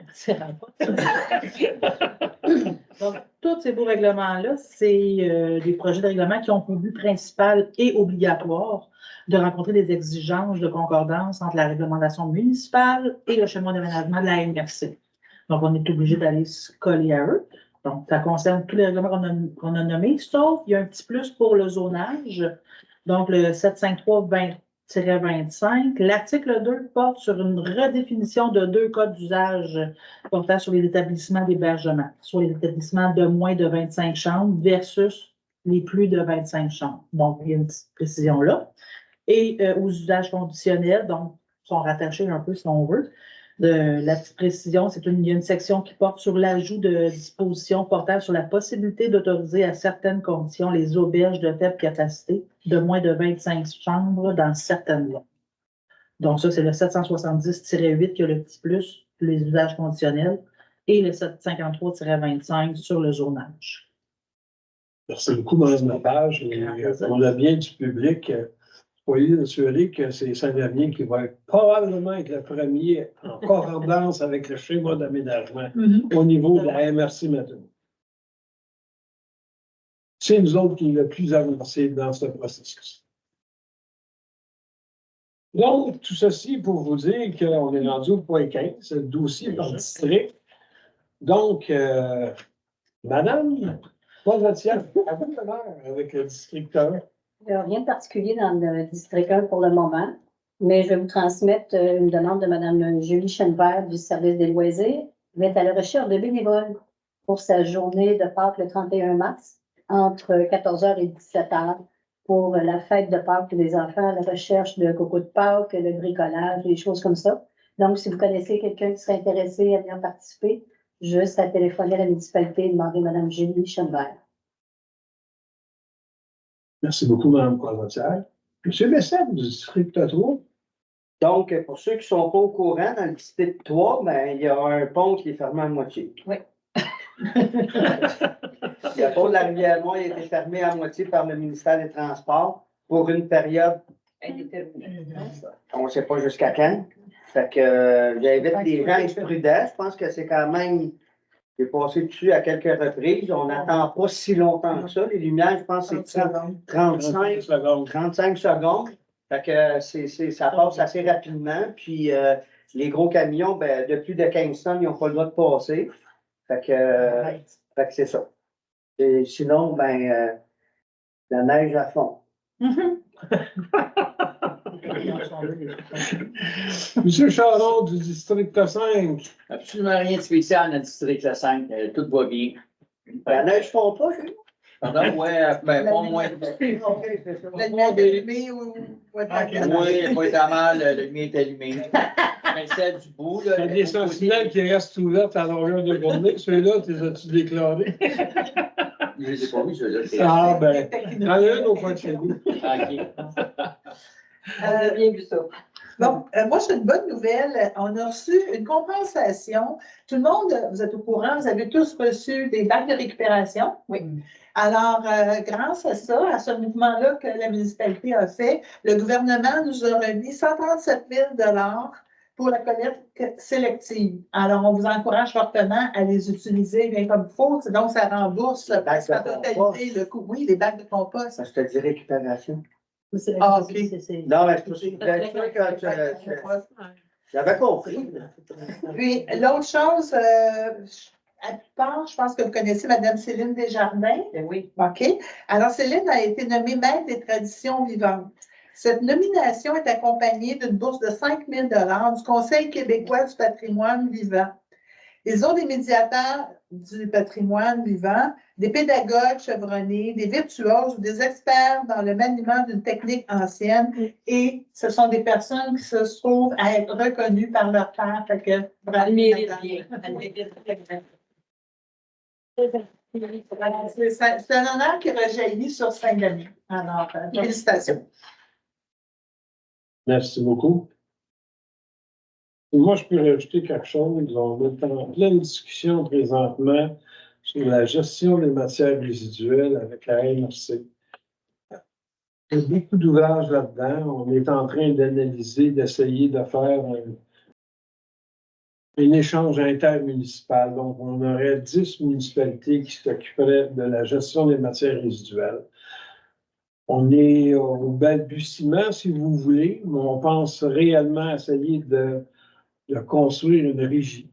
Donc, tous ces beaux règlements-là, c'est des projets de règlement qui ont pour but principal et obligatoire de rencontrer des exigences de concordance entre la réglementation municipale et le chemin d'aménagement de la MRC. Donc, on est obligé d'aller se coller à eux. Donc, ça concerne tous les règlements qu'on a nommés, sauf il y a un petit plus pour le zonage. Donc, le 753-25, l'article 2 porte sur une redéfinition de 2 codes d'usage portant sur les établissements d'hébergement, soit les établissements de moins de 25 chambres versus les plus de 25 chambres. Donc, il y a une petite précision là. Et aux usages conditionnels, donc, sont rattachés un peu si on veut. La petite précision, il y a une section qui porte sur l'ajout de dispositions portant sur la possibilité d'autoriser à certaines conditions les auberges de faible capacité de moins de 25 chambres dans certaines lois. Donc ça, c'est le 770-8 qui a le petit plus, les usages conditionnels, et le 753-25 sur le zonage. Merci beaucoup, Mme Lepage. Pour le bien du public, soyez assurés que c'est Saint-Damien qui va probablement être le premier en concordance avec le schéma d'aménagement au niveau de la MRC maintenant. C'est nous autres qui sommes le plus avancés dans ce processus. Donc, tout ceci pour vous dire qu'on est rendu au point 15, le dossier par district. Donc, Madame Poivetière, à vous l'honneur avec le district 1. Il n'y a rien de particulier dans le district 1 pour le moment, mais je vais vous transmettre une demande de Mme Julie Chenevert du service des loisirs. Elle est à la recherche de bénévoles pour sa journée de Pâques le 31 mars, entre 14h et 17h, pour la fête de Pâques pour les enfants, la recherche de coco de Pâques, le bricolage, des choses comme ça. Donc, si vous connaissez quelqu'un qui serait intéressé à venir participer, juste à téléphoner à la municipalité et demander Mme Julie Chenevert. Merci beaucoup, Mme Poivetière. M. Bessette, du district 3. Donc, pour ceux qui ne sont pas au courant, dans le district 3, ben, il y a un pont qui est fermé à moitié. Oui. Le pont de la Rivière-Noire a été fermé à moitié par le ministère des Transports pour une période indéterminée. On ne sait pas jusqu'à quand. Fait que j'invite les gens à être prudents. Je pense que c'est quand même. J'ai passé dessus à quelques reprises. On n'attend pas si longtemps que ça. Les lumières, je pense que c'est 35 secondes. Fait que ça passe assez rapidement. Puis les gros camions, ben, de plus de 15 tonnes, ils n'ont pas le droit de passer. Fait que c'est ça. Et sinon, ben, la neige à fond. Monsieur Charon, du district 5. Absolument rien de spécial dans le district 5. Tout va bien. La neige ne fond pas, chez nous? Pardon, ouais, ben, pas moins. La lumière est allumée ou Oui, il n'a pas été mal, le mien est allumé. Mais celle du bout, là. Il y a des sentinelles qui restent ouvertes à longueur de journée. Ceux-là, tu les as-tu déclarés? Je ne les ai pas vus, ceux-là. Ah, ben, il y en a une au coin de chez nous. OK. On a bien vu ça. Bon, moi, c'est une bonne nouvelle. On a reçu une compensation. Tout le monde, vous êtes au courant, vous avez tous reçu des bacs de récupération. Oui. Alors, grâce à ça, à ce mouvement-là que la municipalité a fait, le gouvernement nous a remis 137 000 pour la collecte sélective. Alors, on vous encourage fortement à les utiliser bien comme il faut. Donc, ça rembourse bacs de la totalité le coût. Oui, les bacs de compost. Ça, je te dis récupération. Ah, ok. Non, mais je suis j'avais compris. Puis, l'autre chose, à part, je pense que vous connaissez Mme Céline Desjardins. Oui. OK. Alors, Céline a été nommée maître des traditions vivantes. Cette nomination est accompagnée d'une bourse de 5 000 du Conseil québécois du patrimoine vivant. Ils ont des médiateurs du patrimoine vivant, des pédagogues chevronnés, des virtuoses ou des experts dans le maniement d'une technique ancienne. Et ce sont des personnes qui se trouvent à être reconnues par leur père. Fait que, bravo, Elle mérite madame. bien. Elle mérite bien. C'est un honneur qui rejaillit sur 5 années. Alors, félicitations. Merci beaucoup. Moi, je peux rajouter quelque chose. On est en pleine discussion présentement sur la gestion des matières résiduelles avec la MRC. Il y a beaucoup d'ouvrages là-dedans. On est en train d'analyser, d'essayer de faire un échange intermunicipal. Donc, on aurait 10 municipalités qui s'occuperaient de la gestion des matières résiduelles. On est au balbutiement, si vous voulez, mais on pense réellement essayer de construire une régie.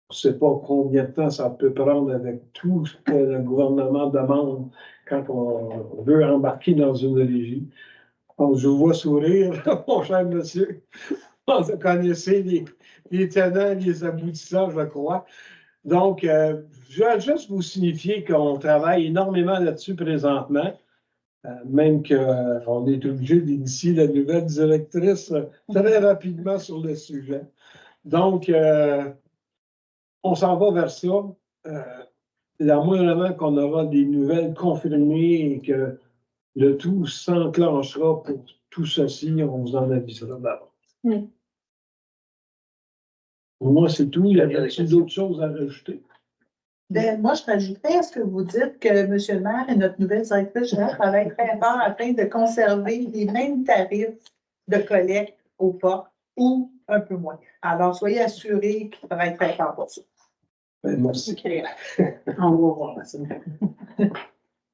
On ne sait pas combien de temps ça peut prendre avec tout ce que le gouvernement demande quand on veut embarquer dans une régie. Donc, je vous vois sourire, mon cher monsieur. Vous connaissez les tenants, les aboutissants, je crois. Donc, je vais juste vous signifier qu'on travaille énormément là-dessus présentement. Même qu'on est obligé d'initier la nouvelle directrice très rapidement sur le sujet. Donc, on s'en va vers ça. La moindrement qu'on aura des nouvelles confirmées et que le tout s'enclenchera pour tout ceci, on vous en avisera d'abord. Moi, c'est tout. Il y a d'autres choses à rajouter? Ben, moi, je rajouterais à ce que vous dites que M. le maire et notre nouvelle directrice générale travaillent très fort afin de conserver les mêmes tarifs de collecte au portes ou un peu moins. Alors, soyez assurés qu'ils travaillent très fort pour ça. Ben, merci. On va voir.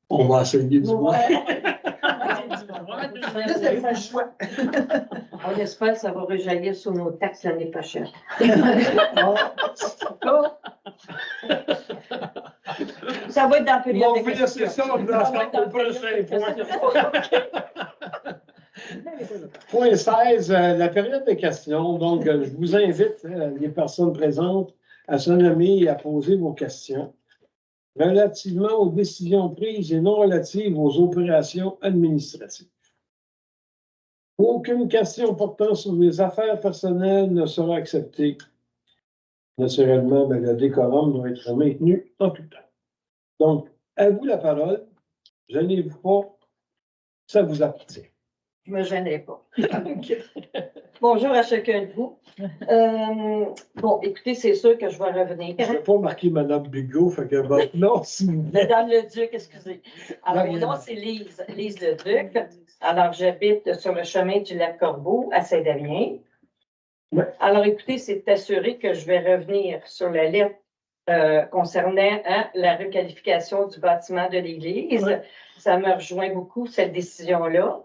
On va essayer du moins. Là, vous avez le choix. On espère que ça va rejaillir sur nos taxes l'année prochaine. Ça va être dans la période Bon, de oui, c'est ça, on va au prochain point. Point 16, la période de questions. Donc, je vous invite, les personnes présentes, à se nommer et à poser vos questions relativement aux décisions prises et non relatives aux opérations administratives. Aucune question portant sur les affaires personnelles ne sera acceptée. Naturellement, le décorum doit être maintenu en tout temps. Donc, à vous la parole. Gênez-vous pas, ça vous appartient. Je ne me gênerai pas. Bonjour à chacun de vous. Bon, écoutez, c'est sûr que je vais revenir. Je ne vais pas marquer Mme Bigot, fait que votre nom, s'il vous plaît. Madame Leduc, excusez. Alors, mon nom, c'est Lise Leduc. Alors, j'habite sur le chemin du lac Corbeau à Saint-Damien. Ouais. Alors, écoutez, c'est assuré que je vais revenir sur la lettre concernant la requalification du bâtiment de l'église. Ouais. Ça me rejoint beaucoup, cette décision-là.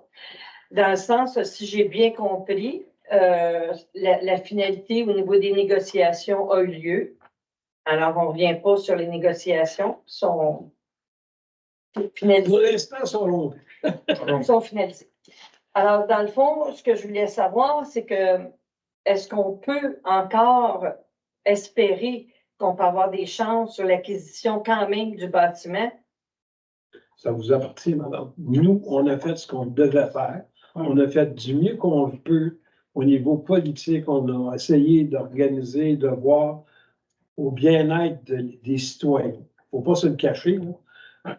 Dans le sens, si j'ai bien compris, la finalité au niveau des négociations a eu lieu. Alors, on ne revient pas sur les négociations, sont finalisées. Pour l'instant, sont longs. Sont finalisées. Alors, dans le fond, ce que je voulais savoir, c'est que est-ce qu'on peut encore espérer qu'on peut avoir des chances sur l'acquisition quand même du bâtiment? Ça vous appartient, madame. Nous, on a fait ce qu'on devait faire. On a fait du mieux qu'on peut au niveau politique. On a essayé d'organiser, de voir au bien-être des citoyens. Il ne faut pas se le cacher. Là.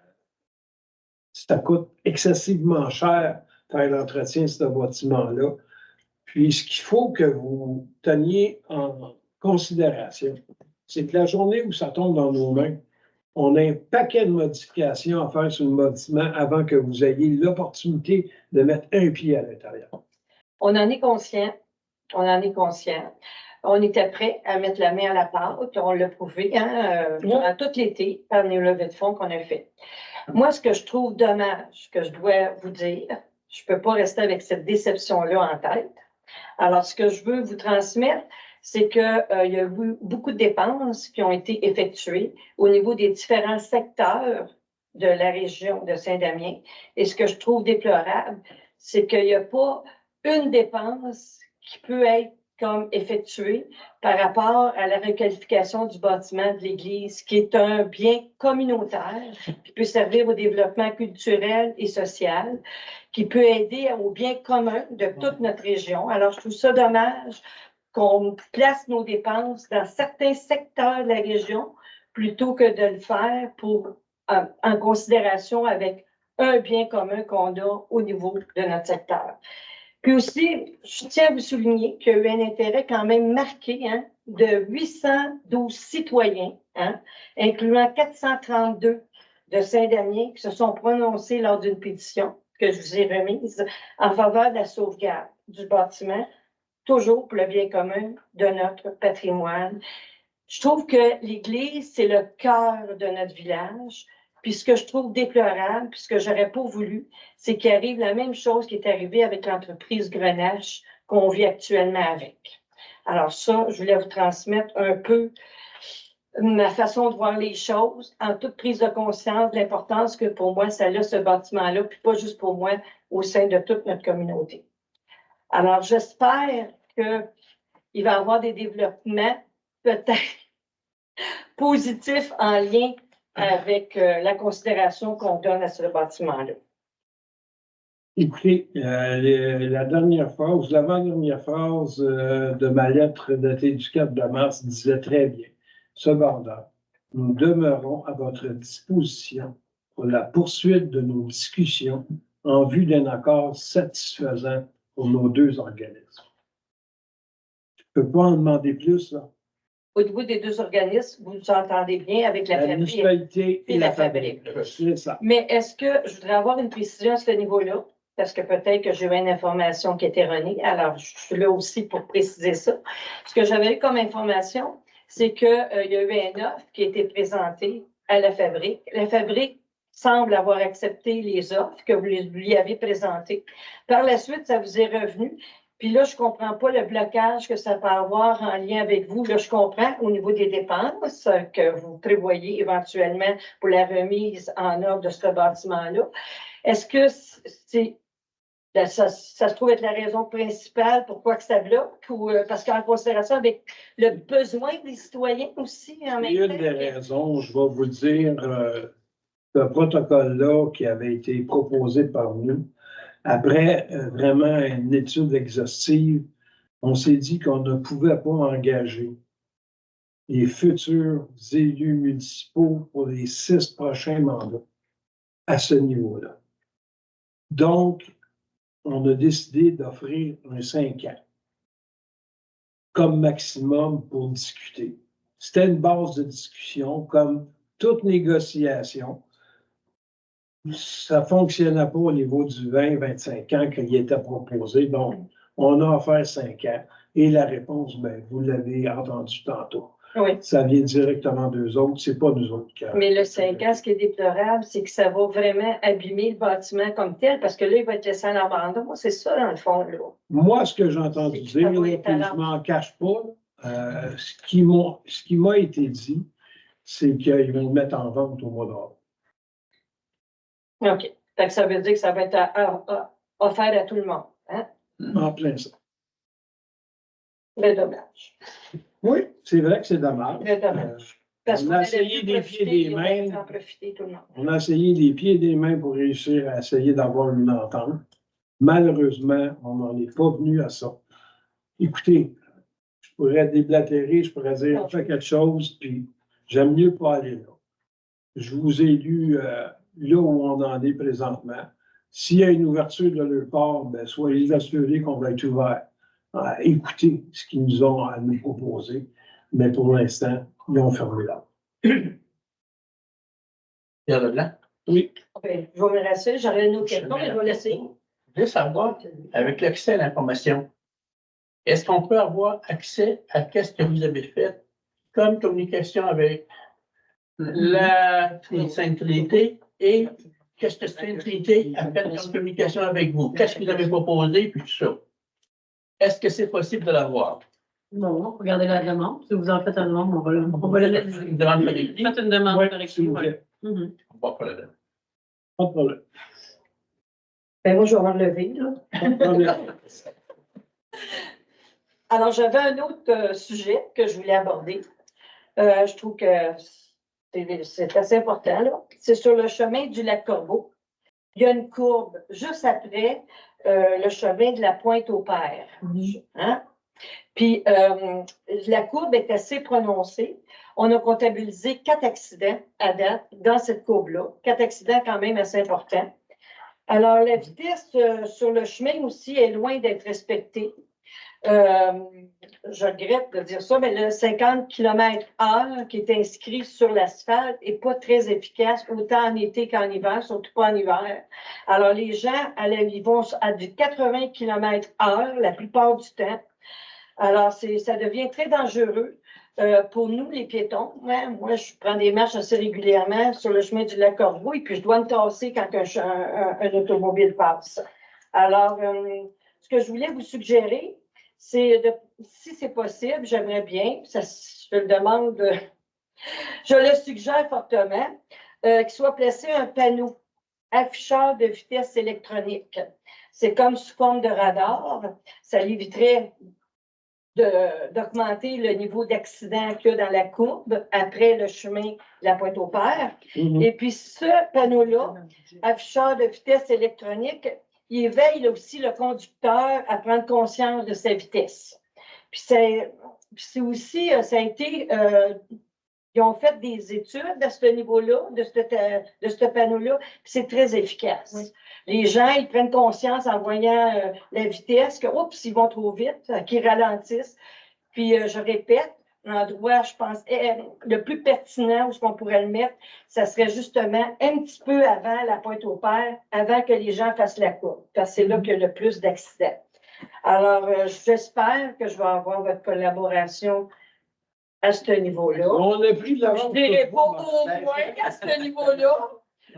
Ça coûte excessivement cher faire l'entretien de ce bâtiment-là. Puis, ce qu'il faut que vous teniez en considération, c'est que la journée où ça tombe dans nos mains, on a un paquet de modifications à faire sur le bâtiment avant que vous ayez l'opportunité de mettre un pied à l'intérieur. On en est conscient. On en est conscient. On était prêt à mettre la main à la pâte. On l'a prouvé durant tout l'été par les levées de fonds qu'on a fait. Moi, ce que je trouve dommage, que je dois vous dire, je ne peux pas rester avec cette déception-là en tête. Alors, ce que je veux vous transmettre, c'est qu'il y a eu beaucoup de dépenses qui ont été effectuées au niveau des différents secteurs de la région de Saint-Damien. Et ce que je trouve déplorable, c'est qu'il n'y a pas une dépense qui peut être comme effectuée par rapport à la requalification du bâtiment de l'Église, qui est un bien communautaire, qui peut servir au développement culturel et social, qui peut aider au bien commun de toute notre région. Alors, je trouve ça dommage qu'on place nos dépenses dans certains secteurs de la région plutôt que de le faire en considération avec un bien commun qu'on a au niveau de notre secteur. Puis aussi, je tiens à vous souligner qu'il y a eu un intérêt quand même marqué de 812 citoyens, incluant 432 de Saint-Damien, qui se sont prononcés lors d'une pétition que je vous ai remise en faveur de la sauvegarde du bâtiment, toujours pour le bien commun de notre patrimoine. Je trouve que l'Église, c'est le cœur de notre village. Puis ce que je trouve déplorable, puis ce que j'aurais pas voulu, c'est qu'il arrive la même chose qui est arrivée avec l'entreprise Grenache qu'on vit actuellement avec. Alors ça, je voulais vous transmettre un peu ma façon de voir les choses, en toute prise de conscience de l'importance que pour moi, ça a ce bâtiment-là, puis pas juste pour moi, au sein de toute notre communauté. Alors, j'espère qu'il va y avoir des développements peut-être positifs en lien avec la considération qu'on donne à ce bâtiment-là. Écoutez, la dernière phrase, l'avant-dernière phrase de ma lettre datée du 4 de mars disait très bien. Cependant, nous demeurons à votre disposition pour la poursuite de nos discussions en vue d'un accord satisfaisant pour nos deux organismes. Je ne peux pas en demander plus, là. Au niveau des deux organismes, vous vous entendez bien avec la fabrique. municipalité et la fabrique. C'est ça. Mais est-ce que je voudrais avoir une précision à ce niveau-là? Parce que peut-être que j'ai eu une information qui est erronée. Alors, je suis là aussi pour préciser ça. Ce que j'avais eu comme information, c'est qu'il y a eu un offre qui a été présentée à la fabrique. La fabrique semble avoir accepté les offres que vous lui avez présentées. Par la suite, ça vous est revenu. Puis là, je ne comprends pas le blocage que ça peut avoir en lien avec vous. Là, je comprends au niveau des dépenses que vous prévoyez éventuellement pour la remise en œuvre de ce bâtiment-là. Est-ce que ça se trouve être la raison principale pourquoi que ça bloque? Ou parce qu'en considération avec le besoin des citoyens aussi en même temps? Une des raisons, je vais vous dire, ce protocole-là qui avait été proposé par nous, après vraiment une étude exhaustive, on s'est dit qu'on ne pouvait pas engager les futurs élus municipaux pour les 6 prochains mandats à ce niveau-là. Donc, on a décidé d'offrir un 5 ans comme maximum pour discuter. C'était une base de discussion, comme toute négociation. Ça ne fonctionnait pas au niveau du 20-25 ans qu'il était proposé. Donc, on a offert 5 ans. Et la réponse, ben, vous l'avez entendu tantôt. Oui. Ça vient directement d'eux autres, c'est pas nous autres qui. Mais le 5 ans, ce qui est déplorable, c'est que ça va vraiment abîmer le bâtiment comme tel, parce que là, il va être laissé en abandon. C'est ça, dans le fond, là. Moi, ce que j'ai entendu dire, puis je m'en cache pas, ce qui m'a été dit, c'est qu'ils vont le mettre en vente au mois d'avril. OK. Fait que ça veut dire que ça va être offert à tout le monde. Hein? En plein ça. Le dommage. Oui, c'est vrai que c'est dommage. Le dommage. Parce On qu'on a avait essayé pu des profiter, pieds et des on aurait pu mains. en profiter, tout le monde. On a essayé des pieds et des mains pour réussir à essayer d'avoir une entente. Malheureusement, on n'en est pas venu à ça. Écoutez, je pourrais déblatérer, je pourrais dire, on fait quelque chose, puis j'aime mieux pas aller là. Je vous ai lu là où on en est présentement. S'il y a une ouverture de leur part, ben, soyez assurés qu'on va être ouvert à écouter ce qu'ils nous ont à nous proposer. Mais pour l'instant, ils ont fermé là. Pierre Leblanc. Oui. Ben, je vais me laisser. J'aurais une autre question, mais je vais laisser. Je veux savoir, avec l'accès à l'information, est-ce qu'on peut avoir accès à ce que vous avez fait comme communication avec la Sainte Trinité et qu'est-ce que Sainte Trinité a fait comme communication avec vous? Qu'est-ce que vous avez proposé, puis tout ça? Est-ce que c'est possible de l'avoir? Bon, regardez la demande. Si vous en faites une demande, on va le mettre. Une demande collective? Faites une demande Oui, collective, s'il vous ouais. plaît. Mhm. On va pas la donner. Pas de problème. Ben, moi, je vais m'enlever, là. Pas de problème. Alors, j'avais un autre sujet que je voulais aborder. Je trouve que c'est assez important, là. C'est sur le chemin du lac Corbeau. Il y a une courbe juste après le chemin de la Pointe-au-Père. Hein? Puis, la courbe est assez prononcée. On a comptabilisé 4 accidents à date dans cette courbe-là. 4 accidents quand même assez importants. Alors, la vitesse sur le chemin aussi est loin d'être respectée. Je regrette de dire ça, mais le 50 km/h qui est inscrit sur l'asphalte n'est pas très efficace, autant en été qu'en hiver, surtout pas en hiver. Alors, les gens, ils vont à du 80 km/h la plupart du temps. Alors, ça devient très dangereux pour nous, les piétons. Moi, je prends des marches assez régulièrement sur le chemin du lac Corbeau et puis je dois me tasser quand un automobile passe. Alors, ce que je voulais vous suggérer, c'est si c'est possible, j'aimerais bien, je le demande, je le suggère fortement, qu'il soit placé un panneau afficheur de vitesse électronique. C'est comme sous forme de radar. Ça l'éviterait d'augmenter le niveau d'accident qu'il y a dans la courbe après le chemin de la Pointe-au-Père. Et puis, ce panneau-là, afficheur de vitesse électronique, il éveille aussi le conducteur à prendre conscience de sa vitesse. Puis, c'est aussi, ça a été, ils ont fait des études à ce niveau-là, de ce panneau-là, puis c'est très efficace. Oui. Les gens, ils prennent conscience en voyant la vitesse, que, oups, ils vont trop vite, qu'ils ralentissent. Puis, je répète, l'endroit, je pense, le plus pertinent où on pourrait le mettre, ça serait justement un petit peu avant la Pointe-au-Père, avant que les gens fassent la courbe, parce que c'est là qu'il y a le plus d'accidents. Alors, j'espère que je vais avoir votre collaboration à ce niveau-là. On a pris de l'avance. Je ne dirais pas au moins à ce niveau-là.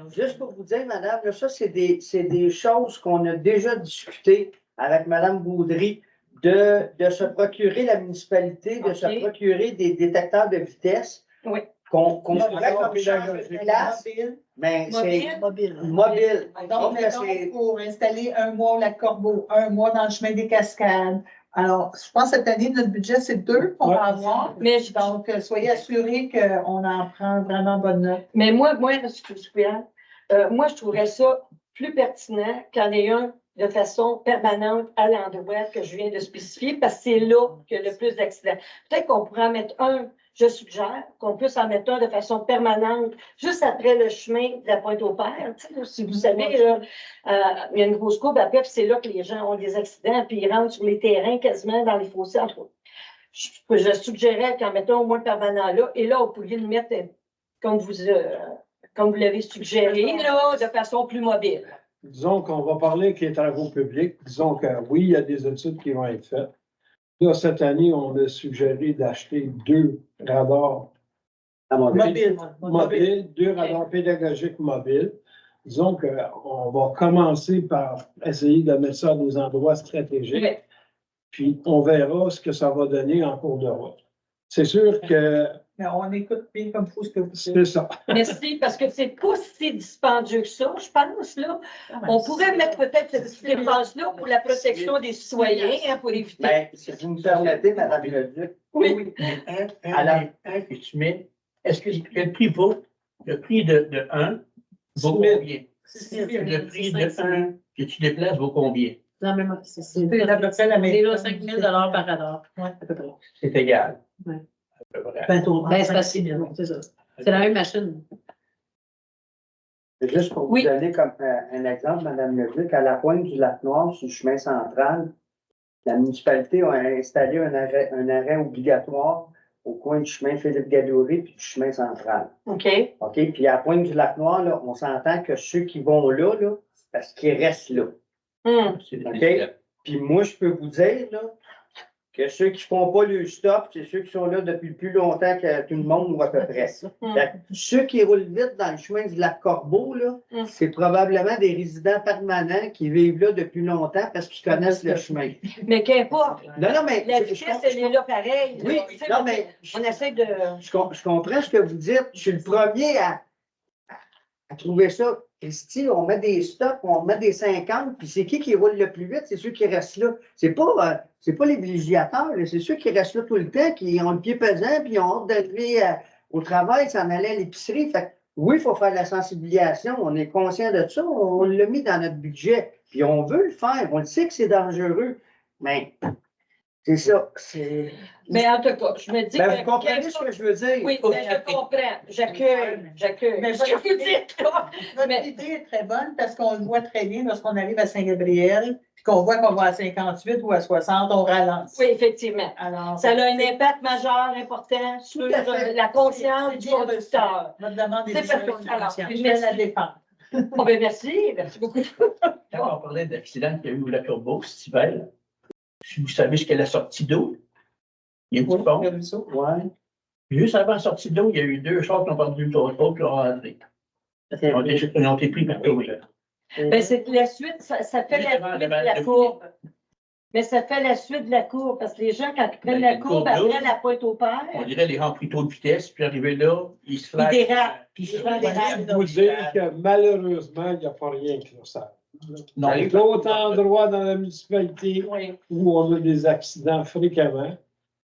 Juste pour vous dire, madame, là, ça, c'est des choses qu'on a déjà discutées avec madame Boudry, de se procurer la municipalité, de se procurer des détecteurs de vitesse. Oui. Qu'on pourrait comme changer de place. Mais c'est mobile. Donc, pour installer un mois au lac Corbeau, un mois dans le chemin des Cascades. Alors, je pense que cette année, notre budget, c'est 2 qu'on va avoir. Donc, soyez assurés qu'on en prend vraiment bonne note. Mais moi, je trouverais ça plus pertinent qu'il y en ait un de façon permanente à l'endroit que je viens de spécifier, parce que c'est là qu'il y a le plus d'accidents. Peut-être qu'on pourrait en mettre un, je suggère, qu'on puisse en mettre un de façon permanente, juste après le chemin de la Pointe-au-Père. Si vous savez, là, il y a une grosse courbe après, puis c'est là que les gens ont des accidents, puis ils rentrent sur les terrains quasiment dans les fossés, entre autres. Je suggérais qu'en mettant au moins permanent là, et là, vous pourriez le mettre comme vous l'avez suggéré, là, de façon plus mobile. Disons qu'on va parler qui est travaux publics. Disons que oui, il y a des études qui vont être faites. Là, cette année, on a suggéré d'acheter 2 radars mobiles, 2 radars pédagogiques mobiles. Disons qu'on va commencer par essayer de mettre ça à des endroits stratégiques. Oui. Puis on verra ce que ça va donner en cours de route. C'est sûr que... Mais on écoute bien comme faut ce que vous dites. C'est ça. Merci, parce que c'est pas si dispendieux que ça, je pense, là. On pourrait mettre peut-être cette dépense-là pour la protection des citoyens, hein, pour éviter. Mais si vous me permettez, madame Leduc. Oui. Un que tu mets, est-ce que le prix vaut, le prix de 1 vaut combien? Le prix de 1 que tu déplaces vaut combien? Non, mais c'est à peu près la même. C'est là 5 000 $ par radar. Oui, à peu près. C'est égal. Oui. À peu près. C'est facile, c'est ça. C'est la même machine. Juste pour vous donner comme un exemple, madame Leduc, à la pointe du Lac-Noir, sur le chemin central, la municipalité a installé un arrêt obligatoire au coin du chemin Philippe-Gadouré puis du chemin central. OK. OK? Puis à Pointe-du-Lac-Noir, là, on s'entend que ceux qui vont là, c'est parce qu'ils restent là. OK? Puis moi, je peux vous dire, là, que ceux qui ne font pas le stop, c'est ceux qui sont là depuis le plus longtemps que tout le monde, ou à peu près. Fait que ceux qui roulent vite dans le chemin du lac Corbeau, là, c'est probablement des résidents permanents qui vivent là depuis longtemps parce qu'ils connaissent le chemin. Mais qu'importe. Non, mais. La vitesse, elle est là pareil. Oui, Tu sais, non, mais. on essaie de. Je comprends ce que vous dites. Je suis le premier à trouver ça. Christy, on met des stops, on met des 50, puis c'est qui roule le plus vite? C'est ceux qui restent là. C'est pas les villégiateurs, c'est ceux qui restent là tout le temps, qui ont le pied pesant, puis ont hâte d'arriver au travail, s'en aller à l'épicerie. Fait que, oui, il faut faire de la sensibilisation. On est conscient de ça. On l'a mis dans notre budget. Puis on veut le faire. On le sait que c'est dangereux. Mais c'est ça. Mais en tout cas, je me dis Vous comprenez ce que je veux dire? Oui, mais je comprends. J'accueille. Mais ce que vous dites, là. Votre idée est très bonne parce qu'on le voit très bien lorsqu'on arrive à Saint-Gabriel, puis qu'on voit qu'on va à 58 ou à 60, on ralentit. Oui, effectivement. Alors, Ça a un impact majeur, important sur la conscience du conducteur. Notre demande est C'est parce que- alors, je vais la défendre. Bon, ben merci beaucoup. Quand on parlait d'accident qu'il y a eu au lac Corbeau cet hiver, si vous savez ce qu'est la sortie d'eau, il y a un petit pont. Ouais. Juste avant la sortie d'eau, il y a eu 2 chars qui ont perdu le contrôle et ont rentré. Ils ont été pris par tout. Ben, c'est la suite, ça fait la suite de la courbe. Mais ça fait la suite de la courbe, parce que les gens, quand ils prennent la courbe après la pointe au père, On dirait les gens ont pris trop de vitesse, puis arrivé là, ils se ils dérapent. Puis Les gens dérapent. Je vous dire que malheureusement, il n'y a pas rien qui le sert. Non, Il y a d'autres endroits dans la municipalité Oui. où on a des accidents fréquemment.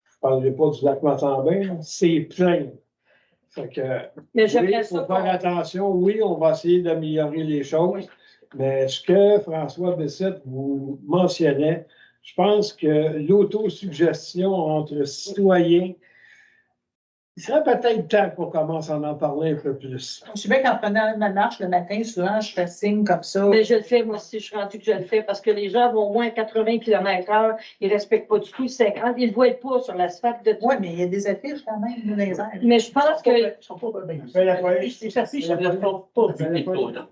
Je ne parlerai pas du lac Matambin, c'est plein. Fait que, Mais oui, j'aimerais il faut ça. faire attention. Oui, on va essayer d'améliorer les choses. Mais ce que François Bessette vous mentionnait, je pense que l'autosuggestion entre citoyens, il serait peut-être temps qu'on commence à en parler un peu plus. Je sais bien qu'en prenant ma marche le matin, souvent, je fais signe comme ça. Mais je le fais, moi aussi, je suis rendue que je le fais parce que les gens vont au moins 80 km/h, ils ne respectent pas du tout le 50, ils ne le voient pas sur l'asphalte de tout. Oui, mais il y a des affiches quand même dans les airs. Mais je pense que. Ils sont pas bien. Les affiches, elles ne sont pas publiques, là.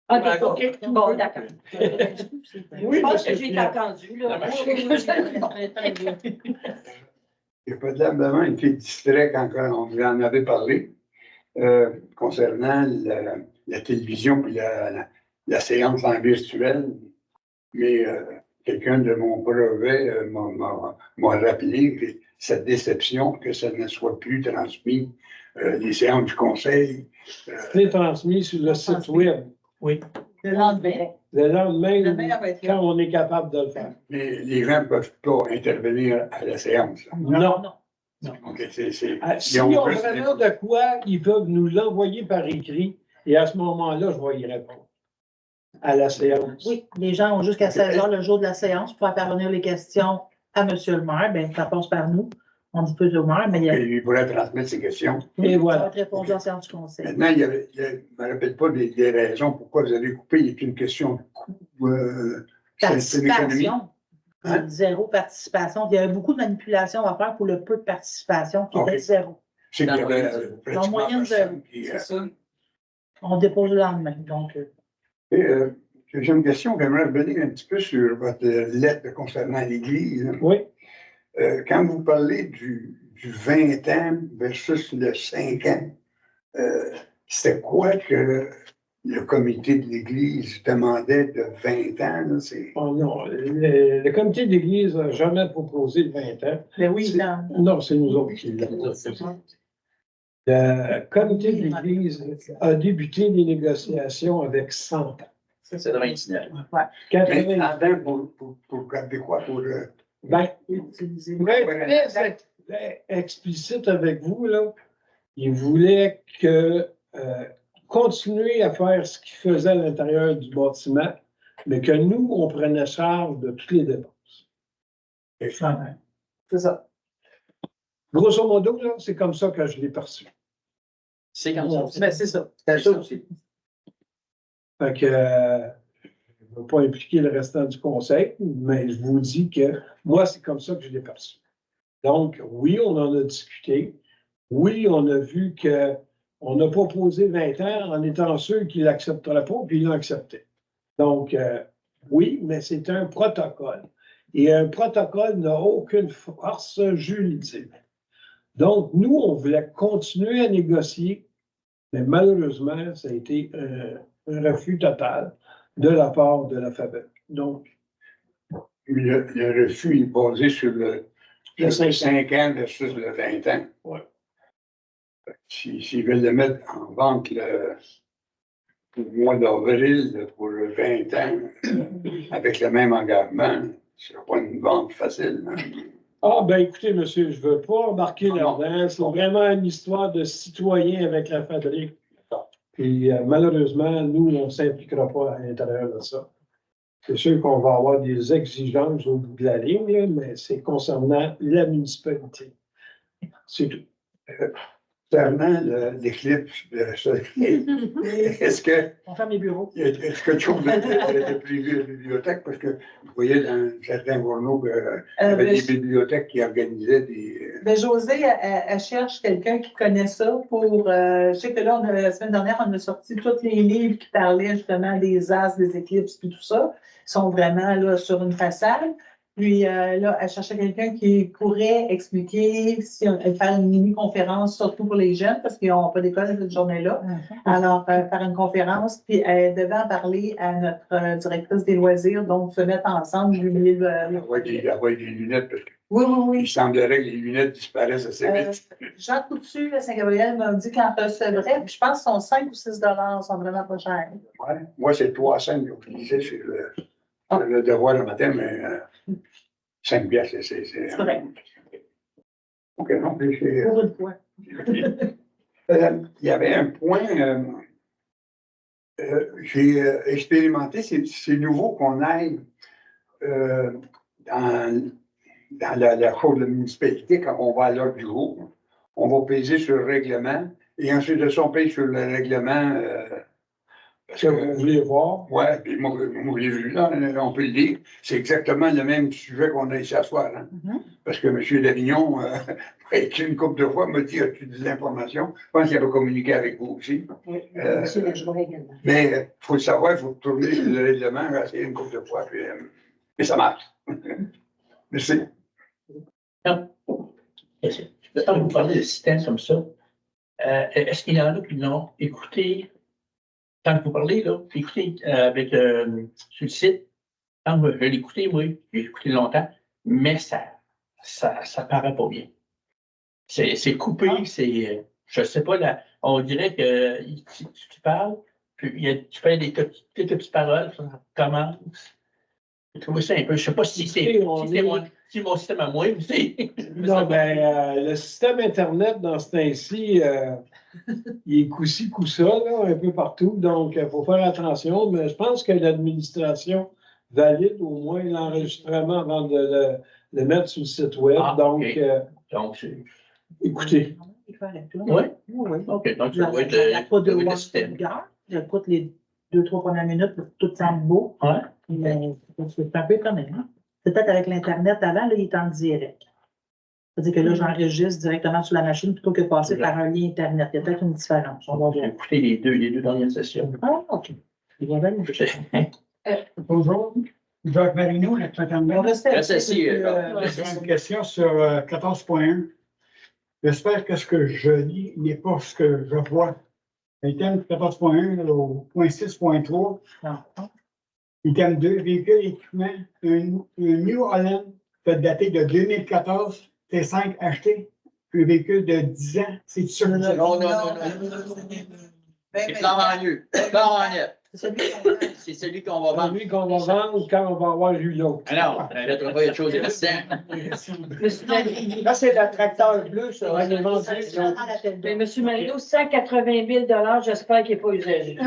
Ah, OK, bon, d'accord. Oui, Je pense monsieur que j'ai été Pierre. entendu, là. Il y a probablement une fille distraite quand on vous en avait parlé concernant la télévision et la séance en virtuel. Mais quelqu'un de mon brevet m'a rappelé que cette déception que ça ne soit plus transmis, les séances du conseil. C'est transmis sur le site web. Oui. Le lendemain. Le lendemain, Le maire va être là. quand on est capable de le faire. Mais les gens ne peuvent pas intervenir à la séance. Non. Donc, Si on a vraiment de quoi, ils peuvent nous l'envoyer par écrit et à ce moment-là, je vais y répondre à la séance. Oui, les gens ont jusqu'à 16 heures le jour de la séance pour faire parvenir les questions à M. le maire. Bien, ça passe par nous. On dit plus au maire, mais il y a. Il pourrait transmettre ses questions. Et Ça va voilà. être répondu en séance du conseil. Maintenant, je ne me rappelle pas des raisons pourquoi vous avez coupé. Il y a une question de coût. C'est une économie. Participation. Zéro participation. Il y avait beaucoup de manipulations à faire pour le peu de participation qui était Ok. zéro. Je sais qu'il y avait En pratiquement moyenne, personne qui, c'est ça. On dépose le lendemain. Donc, Et, j'ai une question que j'aimerais revenir un petit peu sur votre lettre concernant l'Église. Oui. Quand vous parlez du 20 ans versus le 5 ans, c'était quoi que le comité de l'Église demandait de 20 ans? Là, Oh non, le comité d'église n'a jamais proposé le 20 ans. Mais oui, non. Non, c'est nous autres qui l'avons. Le comité de l'Église a débuté les négociations avec 100 ans. C'est de 29. 80 Attends, pour garder quoi? Ben, pour être très explicite avec vous, là, il voulait que continuer à faire ce qu'il faisait à l'intérieur du bâtiment, mais que nous, on prenait charge de toutes les dépenses. C'est ça. Grosso modo, là, c'est comme ça que je l'ai perçu. C'est comme ça. Ben, c'est ça. C'est ça aussi. Fait que, ne veux pas impliquer le restant du conseil, mais je vous dis que moi, c'est comme ça que je l'ai perçu. Donc, oui, on en a discuté. Oui, on a vu qu'on n'a pas posé 20 ans en étant sûr qu'il l'accepterait pas, puis il l'a accepté. Donc, oui, mais c'est un protocole. Et un protocole n'a aucune force juridique. Donc, nous, on voulait continuer à négocier, mais malheureusement, ça a été un refus total de la part de la FABEC. Donc, Le refus est basé sur le 5 ans versus le 20 ans. Ouais. S'ils veulent le mettre en vente au mois d'avril pour le 20 ans, avec le même engagement, ce ne sera pas une vente facile. Hein? ah, ben écoutez, monsieur, je ne veux pas embarquer là-dedans. C'est vraiment une histoire de citoyen avec la fabrique. Puis malheureusement, nous, on ne s'impliquera pas à l'intérieur de ça. C'est sûr qu'on va avoir des exigences au bout de la ligne, là, mais c'est concernant la municipalité. C'est tout. Concernant l'éclipse de soleil, est-ce que On ferme les bureaux. il y a quelque chose de prévu à la bibliothèque? Parce que vous voyez dans certains journaux qu'il y avait des bibliothèques qui organisaient des. Ben, Josée, elle cherche quelqu'un qui connaît ça pour. Je sais que là, la semaine dernière, on a sorti tous les livres qui parlaient justement des astres, des éclipses, puis tout ça. Ils sont vraiment là sur une façade. Puis là, elle cherchait quelqu'un qui pourrait expliquer, faire une mini-conférence, surtout pour les jeunes, parce qu'ils n'ont pas d'école cette journée-là. Alors, faire une conférence, puis elle devait en parler à notre directrice des loisirs, donc se mettre ensemble, jubiler Avoir des lunettes, parce qu'il Oui. semblerait que les lunettes disparaissent assez vite. Jean Coutu, à Saint-Gabriel, m'a dit qu'en recevrait, puis je pense que sont 5 ou 6 $ sont vraiment pas chers. Ouais. Moi, c'est 3 cents que j'utilisais sur le devoir le matin, mais 5 piastres, c'est. Correct. OK, non, mais c'est. Pour une fois. Il y avait un point, j'ai expérimenté, c'est nouveau qu'on aille dans la cour de la municipalité, quand on va à l'heure du jour, on va peser sur le règlement, et ensuite de ça, on paye sur le règlement. Parce que vous voulez voir. Oui, puis moi, je l'ai vu là, on peut le dire. C'est exactement le même sujet qu'on a ici à soir. Hein? Parce que M. Davignon, une couple de fois, m'a dit: as-tu des informations? Je pense qu'il va communiquer avec vous aussi. Oui, M. Lajoie également. Mais il faut le savoir, il faut tourner sur le règlement, essayer une couple de fois, puis, mais ça marche. Merci. Quand vous parlez de système comme ça, est-ce qu'il y en a qui l'ont écouté? Quand vous parlez, là, écoutez, avec sur le site, quand je l'ai écouté, moi, j'ai écouté longtemps, mais ça paraît pas bien. C'est coupé, c'est, je sais pas, là, on dirait que tu parles, puis tu fais des petites paroles, ça commence. J'ai trouvé ça un peu, je sais pas si c'est mon système à moi, ou c'est. Non, le système Internet, dans ce temps-ci, il est coup-ci, coup-ça, là, un peu partout. Donc, il faut faire attention. Mais je pense que l'administration valide au moins l'enregistrement avant de le mettre sur le site web. Donc, écoutez. Oui? OK. Donc, ça doit être le système. J'écoute les 2-3 premières minutes pour que tout semble beau. Ouais. Mais c'est un peu quand même. Hein? Peut-être avec l'Internet avant, là, il est en direct. C'est-à-dire que là, j'enregistre directement sur la machine plutôt que de passer par un lien Internet. Il y a peut-être une différence. On va voir. J'ai écouté les deux dernières sessions. Ah, OK. Bonjour, Jacques Marino, la On reste assis. J'ai une question sur 14.1. J'espère que ce que je lis n'est pas ce que je vois. Item 14.1, au point 6.3. Item 2, véhicule équipement, un New Holland daté de 2014, T5 acheté, un véhicule de 10 ans. C'est sûr. Non. C'est plan en nu. Plan en net. C'est celui qu'on va vendre. Celui qu'on va vendre quand on va avoir eu l'autre. Ah non, là, tu vas voir, il y a de choses intéressantes. Là, c'est le tracteur bleu, ça. Mais M. Marino, 180 000 j'espère qu'il n'est pas usagé.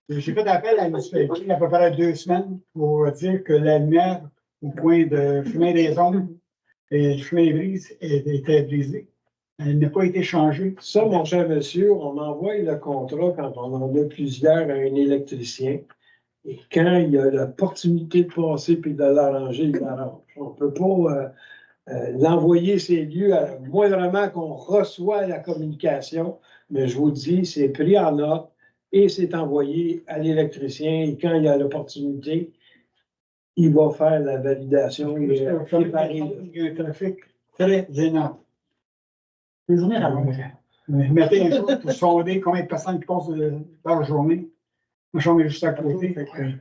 J'ai fait appel à la municipalité il y a à peu près 2 semaines pour dire que la lumière au point de chemin des Ombres et le chemin des Brises était brisée. Elle n'a pas été changée. Ça, mon cher monsieur, on envoie le contrat quand on en a plusieurs à un électricien. Et quand il y a l'opportunité de passer puis de l'arranger, il l'arrange. On ne peut pas l'envoyer ces lieux, moindrement qu'on reçoit la communication, mais je vous dis, c'est pris en note et c'est envoyé à l'électricien. Et quand il y a l'opportunité, il va faire la validation. Il y a un trafic très énorme. Les journées rallongent. Mettez un jour pour sonder combien de personnes qui passent dans la journée. Ma chambre est juste à côté.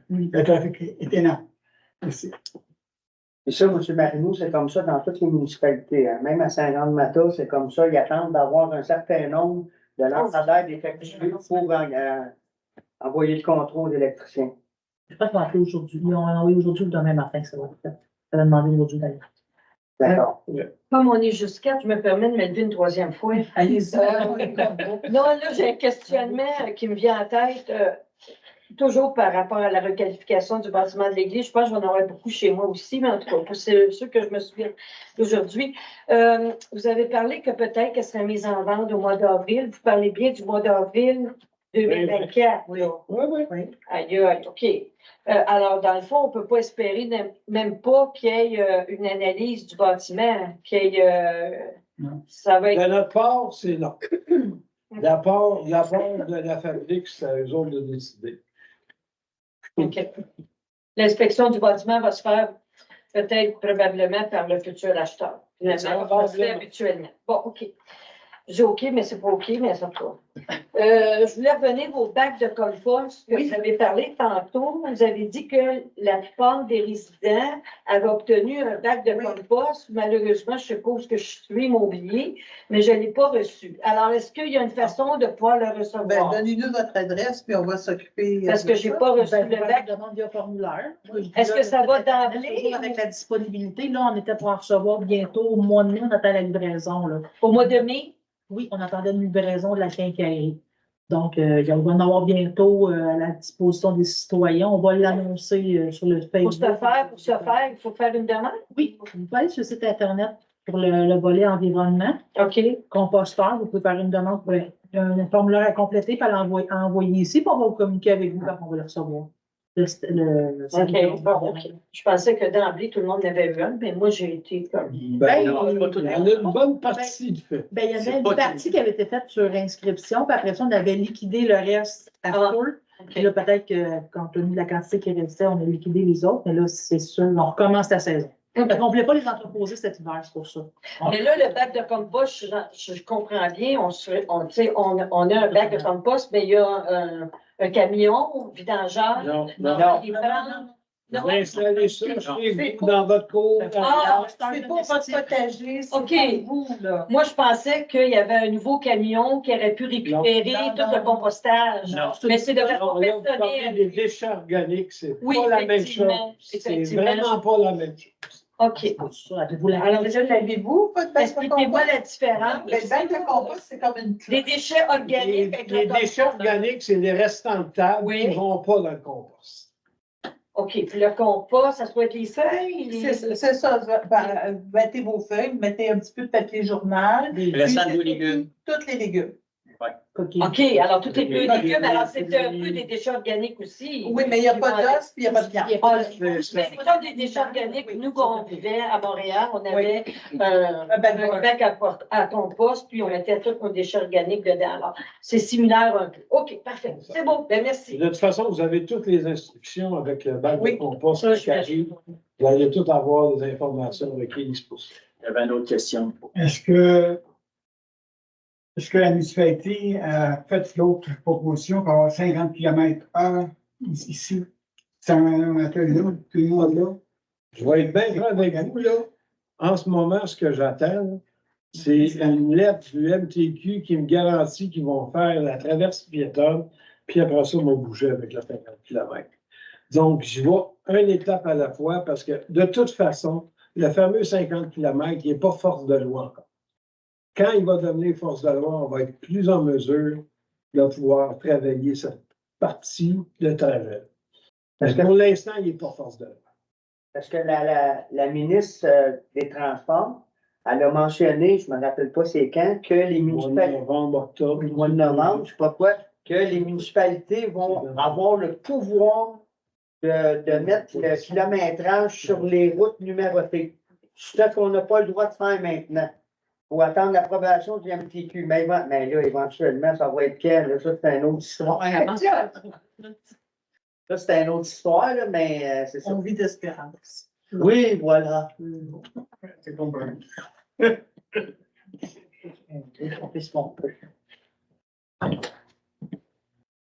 Le trafic est énorme. Merci. Et ça, M. Marino, c'est comme ça dans toutes les municipalités. Hein. Même à Saint-Jean-de-Mata, c'est comme ça. Ils attendent d'avoir un certain nombre de lampadaires défectueux pour envoyer le contrôle aux électriciens. Je pense qu'on va appeler aujourd'hui. Ils ont envoyé aujourd'hui ou demain matin que ça va être fait. Ça va demander aujourd'hui d'ailleurs. D'accord. Comme on est jusqu'à, je me permets de m'élever une troisième fois. Allez-y. Non, là, j'ai un questionnement qui me vient en tête, toujours par rapport à la requalification du bâtiment de l'église. Je pense que j'en aurai beaucoup chez moi aussi, mais en tout cas, c'est ceux que je me souviens d'aujourd'hui. Vous avez parlé que peut-être qu'elle serait mise en vente au mois d'avril. Vous parlez bien du mois d'avril 2024. Oui, oui. Aïe, aïe, OK. Alors, dans le fond, on ne peut pas espérer même pas qu'il y ait une analyse du bâtiment, qu'il y ait. Ça va être. De notre part, c'est non. De la part de la fabrique, c'est à eux autres de décider. OK. L'inspection du bâtiment va se faire peut-être probablement par le futur acheteur. Finalement, ça se fait habituellement. Bon, OK. J'ai OK, mais c'est pas OK, mais ça va. Je voulais revenir au bac de compost que vous avez parlé tantôt. Vous avez dit que la plupart des résidents avaient obtenu un bac de compost. Malheureusement, je ne sais pas où je suis immobilier, mais je ne l'ai pas reçu. Alors, est-ce qu'il y a une façon de pouvoir le recevoir? Ben, donnez-nous votre adresse, puis on va s'occuper. Parce que je n'ai pas reçu le bac. Demande via formulaire. Est-ce que ça va d'emblée? Avec la disponibilité, là, on était pour en recevoir bientôt. Au mois de mai, on attend la livraison. Là. Au mois de mai? Oui, on attendait une livraison de la quincaillerie. Donc, il va en avoir bientôt à la disposition des citoyens. On va l'annoncer sur le Facebook. Pour ce faire, il faut faire une demande? Oui, vous pouvez aller sur le site Internet pour le volet environnement. OK. Composteur, vous pouvez faire une demande pour un formulaire à compléter, puis à envoyer ici, puis on va vous communiquer avec vous quand on va le recevoir. OK, bon, OK. Je pensais que d'emblée, tout le monde avait eu un, mais moi, j'ai été comme. Ben, non, c'est pas tout. Il y en a une bonne partie de fait. Ben, il y en a une partie qui avait été faite sur inscription, puis après ça, on avait liquidé le reste à full. Puis là, peut-être que, compte tenu de la quantité qui restait, on a liquidé les autres, mais là, c'est sûr, on recommence la saison. On ne voulait pas les entreposer cet hiver, c'est pour ça. Mais là, le bac de compost, je comprends bien, on a un bac de compost, mais il y a un camion vidangeur. Non. Vous installez ça chez vous, dans votre cour. C'est pour votre potager, c'est OK. pour vous, là. Moi, je pensais qu'il y avait un nouveau camion qui aurait pu récupérer tout le compostage. Non. Mais c'est de façon Vous parlez personnelle. des déchets organiques, c'est Oui, pas la même chose. effectivement. C'est vraiment pas la même chose. OK. Alors, déjà, l'avez-vous, votre bac de Expliquez-moi compost? la différence. Le bac de compost, c'est comme une cloche. Les déchets organiques avec Les le déchets compost. organiques, c'est les restants de table Oui. qui ne vont pas dans le compost. OK. Puis le compost, ça doit être les feuilles? C'est ça. Vous mettez vos feuilles, vous mettez un petit peu de papier journal. Le restant de vos légumes. Tous les légumes. OK, alors tout est peu légumes, alors c'est un peu des déchets organiques aussi. Oui, mais il n'y a pas d'os, puis il n'y a pas de viande. Mais pourtant, des déchets organiques, nous, quand on vivait à Montréal, on avait un bac à compost, puis on mettait tous nos déchets organiques dedans. Alors, c'est similaire un peu. OK, parfait. C'est bon, ben merci. De toute façon, vous avez toutes les instructions avec le bac de compost Ça, qui arrive. Vous allez tout avoir des informations requises pour ça. Il y avait une autre question. Est-ce que la municipalité a fait l'autre proposition pour avoir 50 km/h ici? C'est un atelier, tout le monde là. Je vais être bien franc avec vous, là. En ce moment, ce que j'attends, c'est une lettre du MTQ qui me garantit qu'ils vont faire la traversée piétonne, puis après ça, on va bouger avec la 50 km. Donc, je vais une étape à la fois parce que, de toute façon, le fameux 50 km, il n'est pas force de loi encore. Quand il va devenir force de loi, on va être plus en mesure de pouvoir travailler cette partie de trajet. Parce que pour l'instant, il n'est pas force de loi. Parce que la ministre des Transports elle a mentionné, je ne me rappelle pas c'est quand, que les municipalités, Novembre, octobre. au mois de novembre, je ne sais pas quoi, que les municipalités vont avoir le pouvoir de mettre le kilométrage sur les routes numérotées. C'est ce qu'on n'a pas le droit de faire maintenant. Il faut attendre l'approbation du MTQ. Mais là, éventuellement, ça va être quel? Là, ça, c'est une autre histoire. Ça, c'est une autre histoire, là, mais c'est ça. On vit d'espérance. Oui, voilà. C'est compris. On fait ce qu'on peut.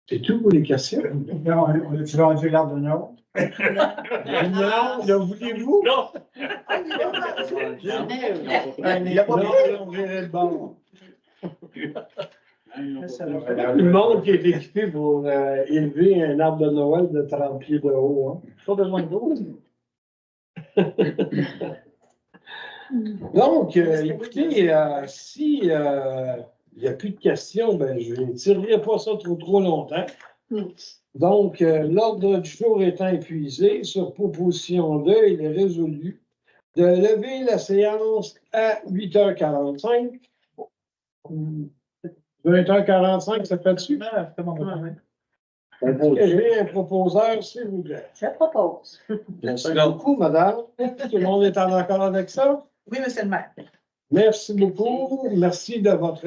C'est tout pour les questions? Non, on a-tu vendu l'arbre de Nord? Non, le voulez-vous? Non. Il a pas Non, on verrait le bord. Le monde qui est équipé pour élever un arbre de Noël de 30 pieds de haut. Hein. Pas besoin d'eau. Donc, écoutez, si il n'y a plus de questions, ben, je ne tirerai pas ça trop longtemps. Donc, l'ordre du jour étant épuisé, sur proposition 2, il est résolu de lever la séance à 8h45. 20h45, ça fait dessus? J'ai un proposeur, s'il vous plaît. Je propose. Merci beaucoup, madame. Tout le monde est en accord avec ça? Oui, monsieur le maire. Merci beaucoup. Merci de votre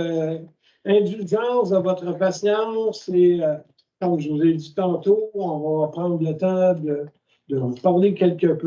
indulgence, de votre patience. Et comme je vous ai dit tantôt, on va prendre le temps de vous parler quelque peu.